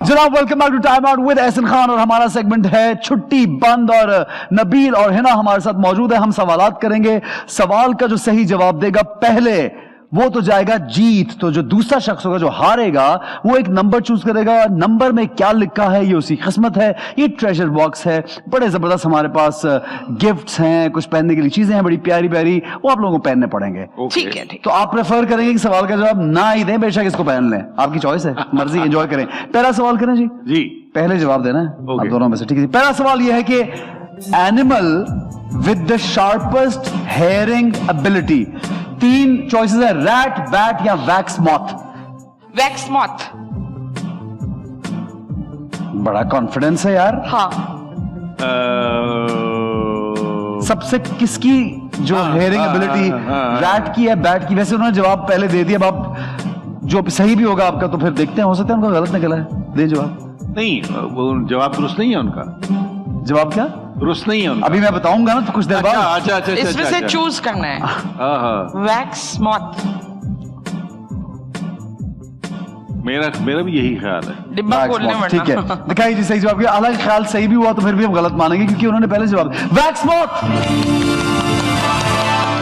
जनाब welcome back to time out with Ehsan Khan, और हमारा सेगमेंट है छुट्टी बंद। और नबील और हिना हमारे साथ मौजूद है। हम सवालात करेंगे, सवाल का जो सही जवाब देगा पहले वो तो जाएगा जीत। तो जो दूसरा शख्स होगा जो हारेगा वो एक नंबर चूज करेगा। नंबर में क्या लिखा है ये उसकी किस्मत है। ये ट्रेजर बॉक्स है, बड़े जबरदस्त हमारे पास गिफ्ट्स हैं, कुछ पहनने के लिए चीजें हैं बड़ी प्यारी प्यारी, वो आप लोगों को पहनने पड़ेंगे।
ठीक है, ठीक।
तो आप प्रेफर करेंगे कि सवाल का जवाब ना ही दें, बेशक इसको पहन लें, आपकी चॉइस है, मर्जी, एंजॉय करें। पहला सवाल करें जी?
जी,
पहले जवाब देना है आप दोनों में से, ठीक है। पहला सवाल यह है कि animal with the sharpest hearing ability, 3 choices है, रैट, बैट या वैक्स मॉथ।
Wax moth.
बड़ा कॉन्फिडेंस है यार।
हाँ,
सबसे किसकी जो हेयरिंग एबिलिटी, रैट की या बैट की? वैसे उन्होंने जवाब पहले दे दिया, अब आप जो सही भी होगा आपका तो फिर देखते हैं, हो सकता है उनका गलत निकला है। दे जवाब।
नहीं, वो जवाब दुरुस्त नहीं है उनका।
जवाब क्या
दुरुस्त नहीं है उनका।
अभी मैं बताऊंगा ना तो कुछ देर बाद।
अच्छा,
इसमें से चूज करना है।
हाँ,
वैक्स मॉथ।
मेरा भी यही ख्याल है।
डिब्बा खोलने
वैक्स ठीक है,
वरना
दिखाइए जी सही जवाब। हालांकि ख्याल सही भी हुआ तो फिर भी हम गलत मानेंगे क्योंकि उन्होंने पहले जवाब वैक्स मौत।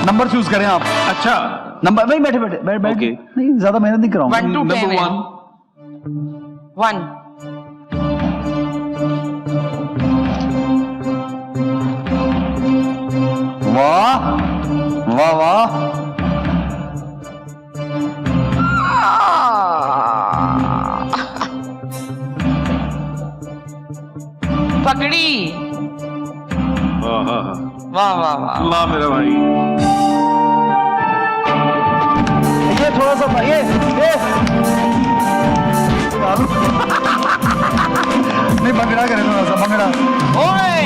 नंबर चूज करें आप।
अच्छा,
नंबर नहीं, बैठे बैठे बैठ बैठ
Okay.
नहीं ज्यादा मेहनत नहीं कराऊंगा।
1 to 10
नंबर
है। 1
वाह वाह वाह,
पकड़ी।
हाँ।
वाह वाह वाह।
अल्लाह मेरा भाई।
ये थोड़ा सा ये नहीं, भंगड़ा करें थोड़ा सा भंगड़ा।
ओए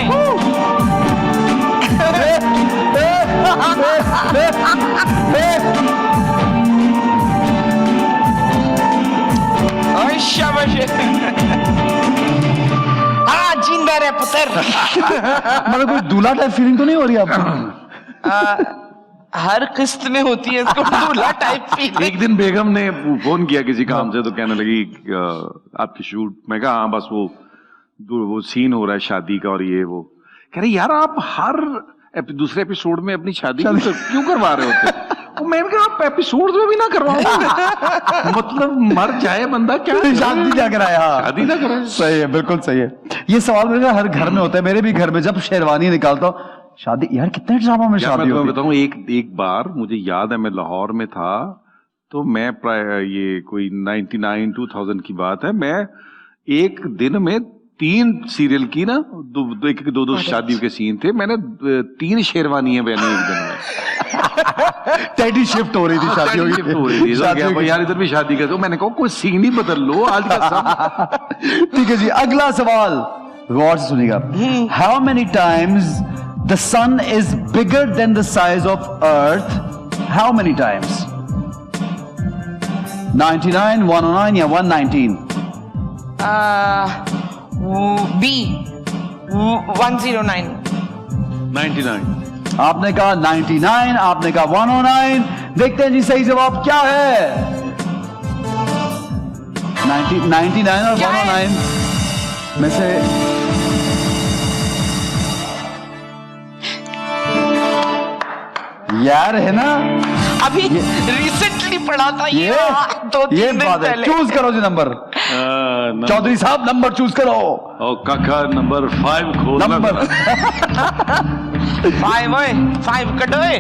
ओए शाबाश। हाँ जिंदा रहे पुत्र।
मतलब कोई दूल्हा टाइप फीलिंग तो नहीं हो रही आपको?
हर किस्त में होती है इसको दूल्हा टाइप फीलिंग।
एक दिन बेगम ने फोन किया किसी काम से तो कहने लगी आपकी शूट। मैं कहा हाँ बस वो सीन हो रहा है शादी का और ये वो। कह रही यार आप हर दूसरे एपिसोड में अपनी शादी क्यों करवा रहे होते? और मैंने कहा आप एपिसोड में भी ना करवाओ। मतलब मर जाए बंदा क्या
शादी क्या कराए? हाँ
शादी ना कराए।
सही है, बिल्कुल सही है। ये सवाल मेरे हर घर में होता है। मेरे भी घर में जब शेरवानी निकालता हूँ, शादी यार कितने ड्रामा में शादी
मैं
होती है।
बताऊं, एक बार मुझे याद है मैं लाहौर में था तो मैं प्राय ये कोई 99 2000 की बात है, मैं एक दिन में 3 सीरियल की ना दो शादियों के सीन थे। मैंने 3 शेरवानियां पहनी एक दिन में।
टेडी शिफ्ट हो रही थी शादियों की।
शिफ्ट हो रही थी। तो क्या यार इधर भी शादी कर दो। मैंने कहा कोई सीन ही बदल लो आज का सब।
ठीक है जी, अगला सवाल गौर से सुनिएगा। How many times the sun is bigger than the size of earth? How many times? 99, 109 या 119?
बी 109।
99।
आपने कहा 99, आपने कहा 109। देखते हैं जी सही जवाब क्या है। 99 और
क्या है?
109 में से यार है ना,
अभी रिसेंटली पढ़ा था ये
ये
2-3 दिन
बात है।
पहले।
चूज करो जी नंबर। चौधरी साहब नंबर चूज करो।
और काका नंबर 5 खोल।
नंबर
5 कटोए।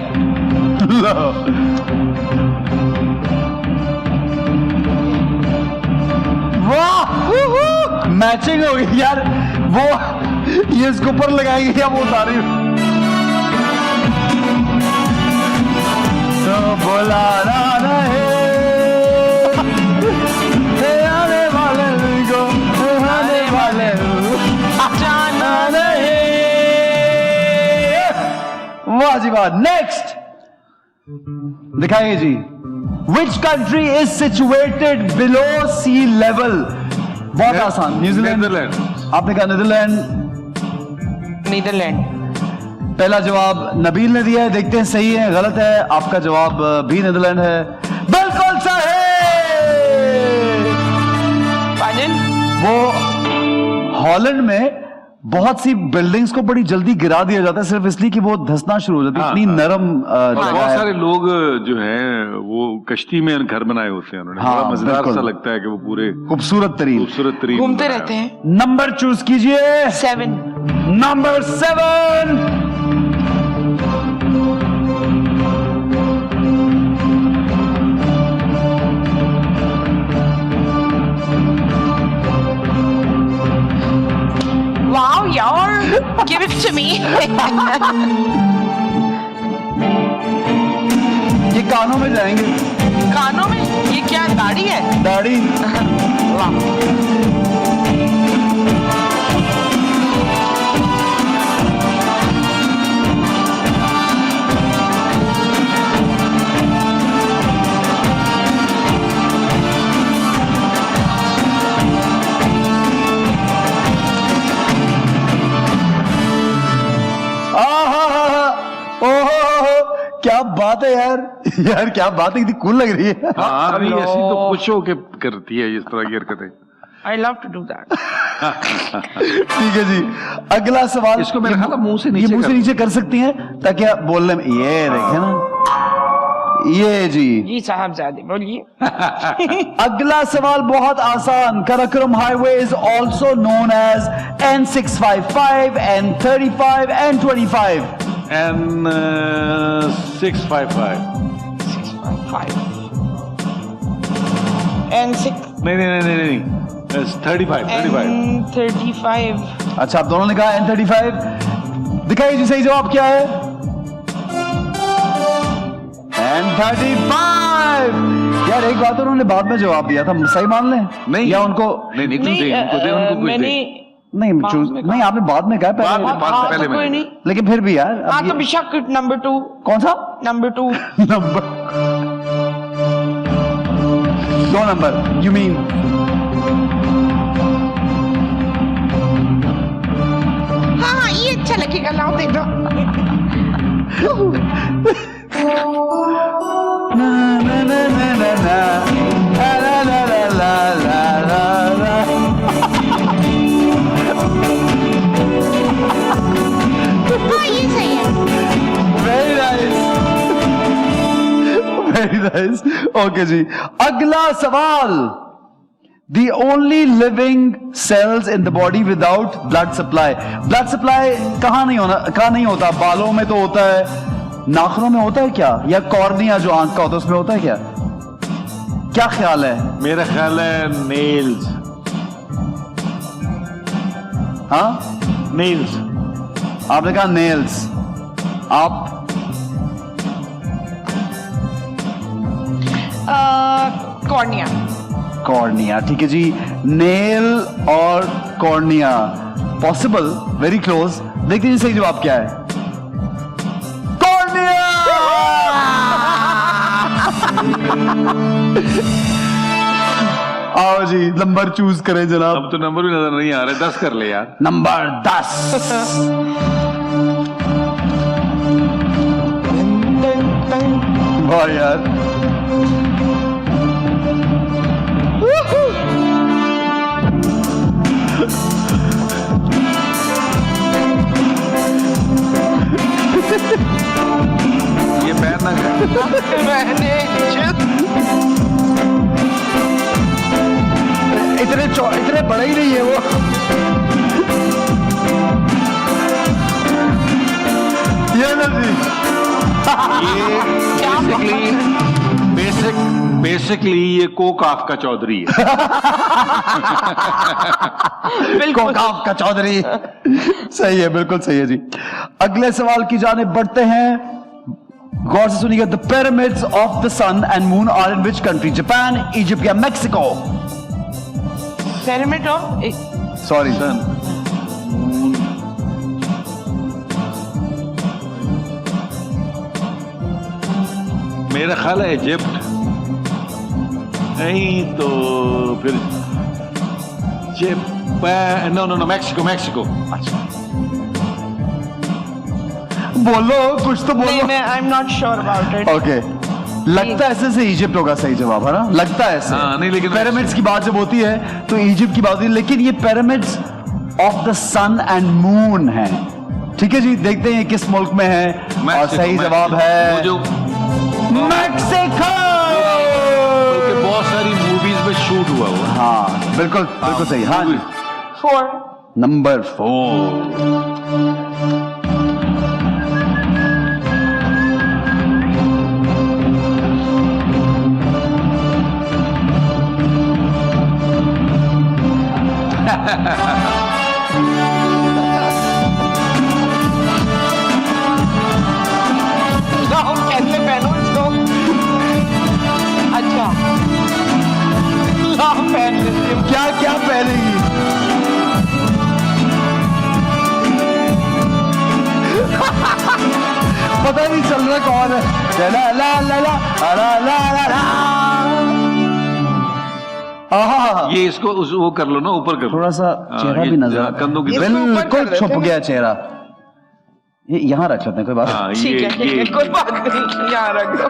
वाह, मैचिंग हो गई यार। वो ये इसके ऊपर लगाएंगे या वो उतारी? तो बुलाना नहीं आने वाले को, आने वाले
जाना
नहीं। वाह जी वाह। नेक्स्ट दिखाइए जी। Which country is situated below sea level? बहुत आसान। न्यूजीलैंड।
नीदरलैंड।
आपने कहा नीदरलैंड।
नीदरलैंड।
पहला जवाब नबील ने दिया है, देखते हैं सही है गलत है। आपका जवाब भी नीदरलैंड है, बिल्कुल सही। वो हॉलैंड में बहुत सी बिल्डिंग्स को बड़ी जल्दी गिरा दिया जाता है सिर्फ इसलिए कि वो धंसना शुरू हो जाती है।
हाँ,
इतनी
हाँ।
नरम
और
जगह
बहुत
है।
सारे लोग जो हैं वो कश्ती में घर बनाए होते हैं उन्होंने।
हाँ,
बड़ा मजेदार
बिल्कुल।
सा लगता है कि वो पूरे
खूबसूरत तरीन।
खूबसूरत तरीन
घूमते
बनाया
रहते हैं।
नंबर चूज कीजिए।
7।
Number 7।
Wow, yaar, give it to me.
ये कानों में जाएंगे।
कानों में? ये क्या दाढ़ी है?
दाढ़ी।
वाह।
ओहो क्या बात है यार। यार क्या बात है, कितनी कूल लग रही है।
हाँ नहीं ऐसी तो खुश हो के करती है इस तरह की हरकतें।
I love to do that.
ठीक है जी, अगला सवाल।
इसको मेरे ख्याल मुंह से
ये
नीचे
मुंह से नीचे कर सकती हैं ताकि आप बोलने में, ये देखे ना, ये जी।
जी साहबजादे बोलिए।
अगला सवाल बहुत आसान। Karakoram highway is also known as N655, N35, N25।
N655।
655 N6
नहीं 35।
N35।
अच्छा, आप दोनों ने कहा N35। दिखाइए जी सही जवाब क्या है। N35। यार एक बात उन्होंने बाद में जवाब दिया था, सही मान लें?
नहीं
या उनको
नहीं
नहीं,
उनको कुछ
मैंने
दे।
नहीं चूज नहीं, आपने बाद में कहा
बाद में
पहले।
पहले
कोई
मैंने
नहीं।
लेकिन फिर भी यार अब
हाँ तो
ये-
बिशक नंबर 2।
कौन सा
number 2।
Number? 2 number you mean?
हाँ ये अच्छा लगेगा, लाओ दे दो।
ना ना ना ना ना ना ला ला ला ला ला ला ला।
हाँ ये सही है।
Very nice. Very nice. Okay जी, अगला सवाल। The only living cells in the body without blood supply. Blood supply कहाँ नहीं होता? बालों में तो होता है, नाखूनों में होता है क्या, या कॉर्निया जो आंख का होता है उसमें होता है क्या? क्या ख्याल है?
मेरा ख्याल है नेल्स।
हाँ,
नेल्स।
आपने कहा नेल्स। आप?
कॉर्निया।
कॉर्निया, ठीक है जी। नेल और कॉर्निया पॉसिबल, वेरी क्लोज। देखते हैं सही जवाब क्या है। कॉर्निया। आओ जी, नंबर चूज करें जनाब।
अब तो नंबर भी नजर नहीं आ रहे, 10 कर ले यार।
नंबर 10। वाह यार,
ये पैर ना गए।
मैंने
इतने बड़े ही नहीं है वो। ये ना जी,
ये बेसिकली ये कोकाफ का चौधरी है।
बिल्कुल
कोकाफ का चौधरी। सही है, बिल्कुल सही है जी। अगले सवाल की जानिब बढ़ते हैं। गौर से सुनिएगा। The pyramids of the sun and moon are in which country? Japan, Egypt या मेक्सिको?
पिरामिड ऑफ
सॉरी,
मेरा ख्याल है इजिप्ट। नहीं तो फिर जापान। No Mexico.
अच्छा बोलो, कुछ तो बोलो।
नहीं, I am not sure about it.
Okay, लगता है ऐसे से इजिप्ट होगा सही जवाब, है ना? लगता है ऐसे।
हाँ, नहीं, लेकिन
पिरामिड्स की बात जब होती है तो इजिप्ट की बात होती है, लेकिन ये pyramids of the sun and moon है। ठीक है जी, देखते हैं ये किस मुल्क में है। और सही जवाब है
वो जो
मैक्सिको।
बल्कि बहुत सारी मूवीज में शूट हुआ वो।
हाँ बिल्कुल बिल्कुल सही। हाँ जी,
4।
नंबर 4।
लाओ कैसे पहनो इसको। अच्छा लाओ पहन लेती हूँ।
क्या क्या पहनेगी? पता नहीं चल रहा कौन है। ला ला ला ला ला ला ला ला। आहा,
ये इसको वो कर लो ना, ऊपर कर लो।
थोड़ा सा चेहरा
ये
भी नजर,
कंधों की
इसको ऊपर कर
बिल्कुल
देते
छुप
हैं।
गया चेहरा। ये यहाँ रख लेते हैं, कोई बात नहीं।
ठीक है, कोई बात नहीं, यहाँ रख दो।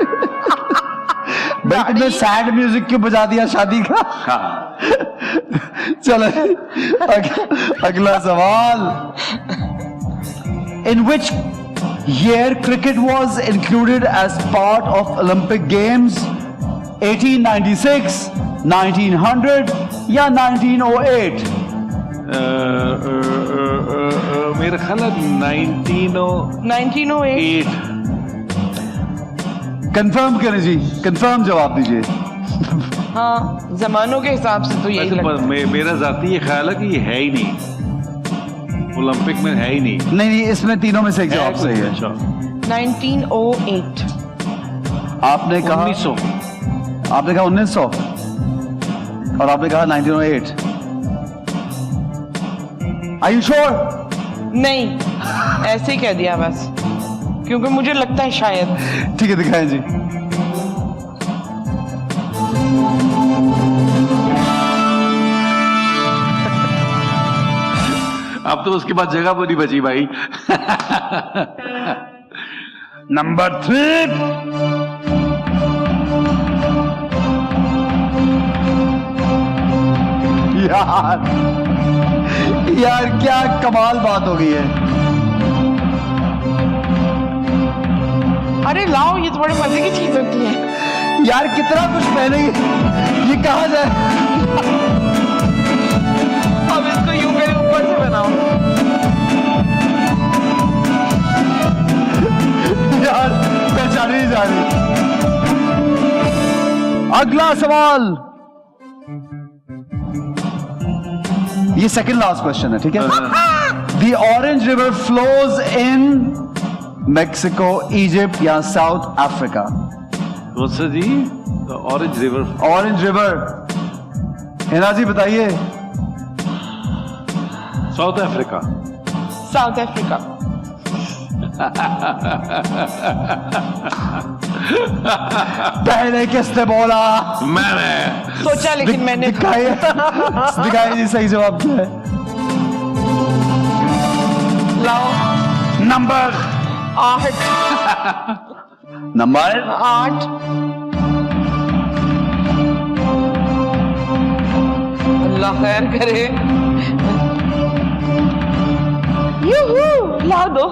भाई तुमने सैड म्यूजिक क्यों बजा दिया शादी का?
हाँ।
चलो अगला सवाल। In which year cricket was included as part of Olympic Games? 1896, 1900 या 1908?
मेरा ख्याल है
1908।
कंफर्म करें जी, कंफर्म जवाब दीजिए।
हाँ, जमानों के हिसाब से तो यही लगता है।
मेरा जाती ये ख्याल है कि ये है ही नहीं, ओलंपिक में है ही नहीं।
नहीं, इसमें तीनों में से एक जवाब सही है।
1908।
आपने कहा
1900।
आपने कहा 1900 और आपने कहा 1908। Are you sure?
नहीं, ऐसे ही कह दिया बस, क्योंकि मुझे लगता है शायद।
ठीक है, दिखाएं जी।
अब तो उसके बाद जगह पर नहीं बची भाई।
नंबर 3। यार क्या कमाल बात हो गई है।
अरे लाओ, ये तो बड़े मजे की चीज होती है।
यार कितना कुछ पहले ये कहा जाए।
अब इसको यूं करे ऊपर से बनाओ।
यार पहचानी नहीं जा रही। अगला सवाल, ये सेकंड लास्ट क्वेश्चन है, ठीक है? The Orange River flows in Mexico, Egypt या South Africa?
Sir ji, Orange River.
Orange River, Hina ji बताइए।
South Africa.
South Africa.
पहले किसने बोला?
मैंने
सोचा, लेकिन मैंने
दिखाइए जी सही जवाब क्या है।
लाओ।
नंबर
8।
नंबर
8। अल्लाह खैर करे। यूहू, ला दो।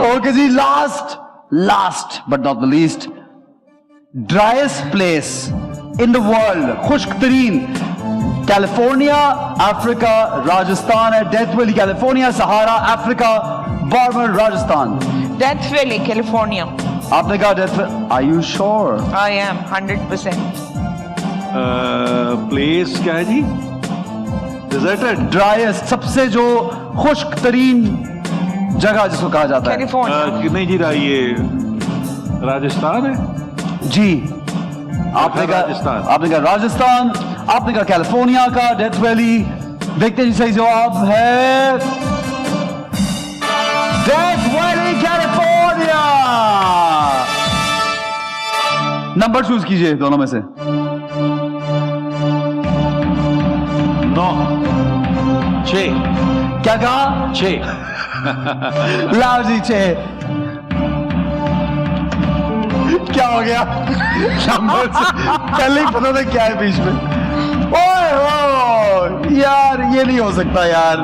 ओके जी, last but not the least, driest place in the world, खुश्क तरीन, कैलिफोर्निया, अफ्रीका, राजस्थान है। Death Valley California, Sahara Africa, Barmer Rajasthan.
Death Valley California.
आपने कहा Death Valley. Are you sure?
I am 100%।
Place क्या है जी? डिजर्टेड।
ड्राइस्ट, सबसे जो खुश्क तरीन जगह जिसको कहा जाता है।
कैलिफोर्निया।
नहीं जी, ये राजस्थान है
जी। आपने कहा
राजस्थान।
आपने कहा राजस्थान, आपने कहा कैलिफोर्निया का डेथ वैली। देखते हैं जी, सही जवाब है Death Valley California. Number choose कीजिए दोनों में से।
9, 6।
क्या कहा?
6।
लाओ जी 6। क्या हो गया? नंबर पहले ही पता था क्या है बीच में। ओए हो यार, ये नहीं हो सकता यार।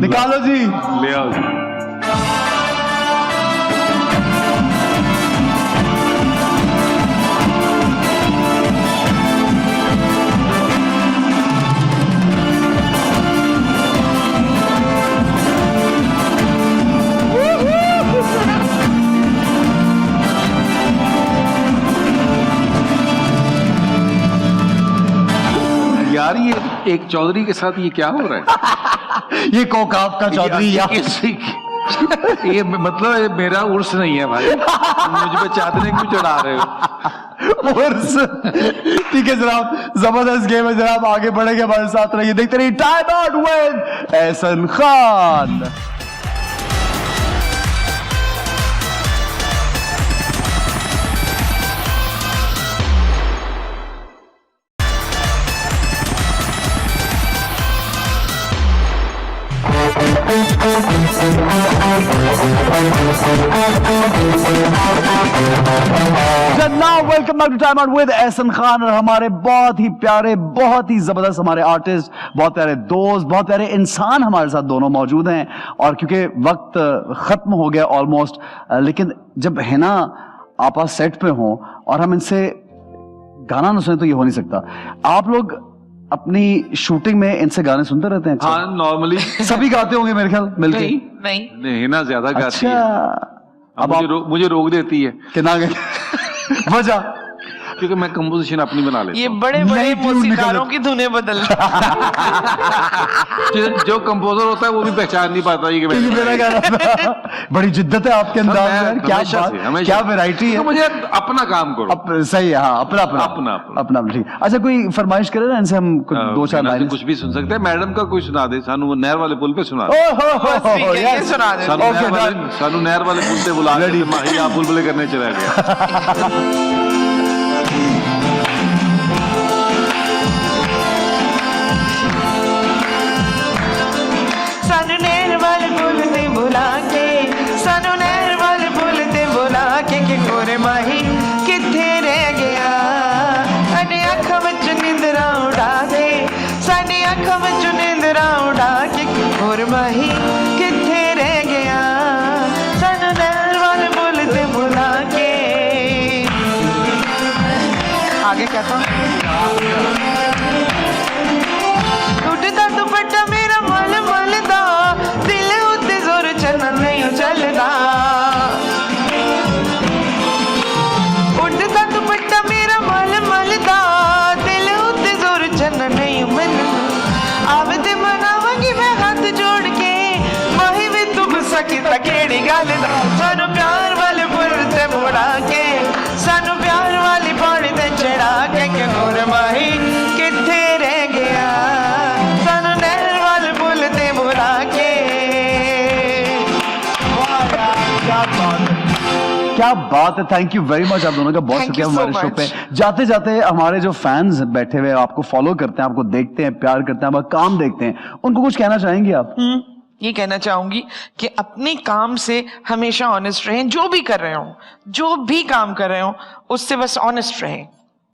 निकालो जी।
ले आओ जी। यार ये एक चौधरी के साथ ये क्या हो रहा है?
ये कोकाब का चौधरी या
ये मतलब मेरा उर्स नहीं है भाई, मुझ पे चादरें क्यों चढ़ा रहे हो?
उर्स। ठीक है जनाब, जबरदस्त गेम है जनाब, आगे बढ़ेंगे, हमारे साथ रहिए, देखते रहिए time out with Ehsan Khan. जनाब welcome back to time out with Ehsan Khan और हमारे बहुत ही प्यारे, बहुत ही जबरदस्त हमारे आर्टिस्ट, बहुत प्यारे दोस्त, बहुत प्यारे इंसान हमारे साथ दोनों मौजूद हैं। और क्योंकि वक्त खत्म हो गया ऑलमोस्ट, लेकिन जब है ना आप सेट पे हों और हम इनसे गाना ना सुने तो ये हो नहीं सकता। आप लोग अपनी शूटिंग में इनसे गाने सुनते रहते हैं?
हाँ, नॉर्मली
सभी गाते होंगे मेरे ख्याल मिलके।
नहीं
हिना ज्यादा गाती
अच्छा,
है। अब मुझे रोक देती है
कि ना वजह
क्योंकि मैं कंपोजिशन अपनी बना लेता
ये
हूँ।
बड़े बड़े मौसीकारों की धुनें बदल
जो कंपोजर होता है वो भी पहचान नहीं पाता ये कि
ये मेरा गाना था। बड़ी जिद्दत है आपके अंदाज में यार, क्या बात, क्या वैरायटी है।
तो मुझे अपना काम करो।
सही है, हाँ, अपना अपना
अपना
अपना ठीक। अच्छा, कोई फरमाइश करे ना इनसे, हम कुछ दो चार लाइन
कुछ भी सुन सकते हैं। मैडम का कोई सुना दे, सानू नहर वाले पुल पे सुना दे।
सुना दे।
सानू नहर वाले पुल पे बुला दे, माही आप बुलबुले करने चला गया।
सानू नहर वाले पुल ते बुला के, सानू नहर वाले पुल ते बुला के कि गोरे माही किथे रह गया। साडी अखां विच नींदरां उड़ा दे, साडी अखां विच नींदरां उड़ा के कि गोरे माही किथे रह गया। सानू नहर वाले पुल ते बुला के। आगे क्या था? टूटदा दुपट्टा मेरा मल मलदा, दिल उत्ते जोर चलन नहीं चलदा। टूटदा दुपट्टा मेरा मल मलदा, दिल उत्ते जोर चलन नहीं मिलदा। आवे ते मनावांगी मैं हाथ जोड़ के, माही वे तू गुस्सा कीता केड़ी गल दा। सानू प्यार वाले पुल ते मुड़ा के, सानू प्यार वाली पौड़ी ते चढ़ा के कि गोरे माही किथे रह गया। सानू नहर वाले पुल ते मुड़ा के।
क्या बात है, थैंक यू वेरी मच आप दोनों का, बहुत
Thank
शुक्रिया
you so
हमारे शो पे।
much.
जाते जाते हमारे जो फैंस बैठे हुए आपको फॉलो करते हैं, आपको देखते हैं, प्यार करते हैं, आपका काम देखते हैं, उनको कुछ कहना चाहेंगे आप?
ये कहना चाहूंगी कि अपने काम से हमेशा ऑनेस्ट रहें। जो भी कर रहे हो, जो भी काम कर रहे हो, उससे बस ऑनेस्ट रहें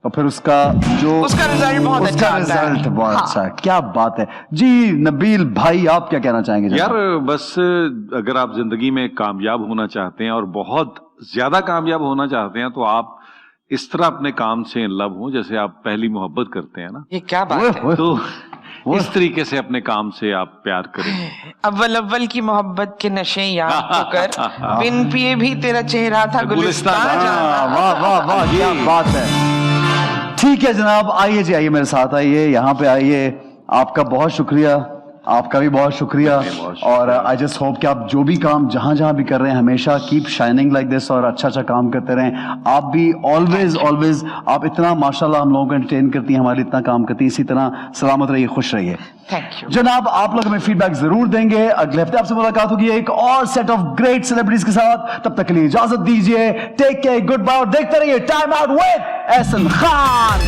और फिर उसका
रिजल्ट बहुत अच्छा आता है।
रिजल्ट बहुत
हाँ।
अच्छा है। क्या बात है जी। नबील भाई, आप क्या कहना चाहेंगे जनाब?
यार बस अगर आप जिंदगी में कामयाब होना चाहते हैं और बहुत ज्यादा कामयाब होना चाहते हैं तो आप इस तरह अपने काम से इन लव हो जैसे आप पहली मोहब्बत करते हैं ना।
ये क्या बात है?
तो इस तरीके से अपने काम से आप प्यार करें।
अव्वल अव्वल की मोहब्बत के नशे याद तो कर, बिन पिए भी तेरा चेहरा था गुलिस्तान जाना।
वाह वाह वाह, क्या बात है। ठीक है जनाब, आइए जी, आइए मेरे साथ, आइए यहाँ पे आइए। आपका बहुत शुक्रिया, आपका भी बहुत शुक्रिया। और आई जस्ट होप कि आप जो भी काम जहां जहां भी कर रहे हैं हमेशा कीप शाइनिंग लाइक दिस और अच्छा अच्छा काम करते रहें। आप भी ऑलवेज ऑलवेज, आप इतना माशाल्लाह हम लोगों को एंटरटेन करती हैं, हमारे इतना काम करती हैं। इसी तरह सलामत रहिए, खुश रहिए।
थैंक यू
जनाब। आप लोग हमें फीडबैक जरूर देंगे। अगले हफ्ते आपसे मुलाकात होगी एक और सेट ऑफ ग्रेट सेलिब्रिटीज के साथ। तब तक के लिए इजाजत दीजिए। टेक केयर, गुड बाय और देखते रहिए time out with Ehsan Khan.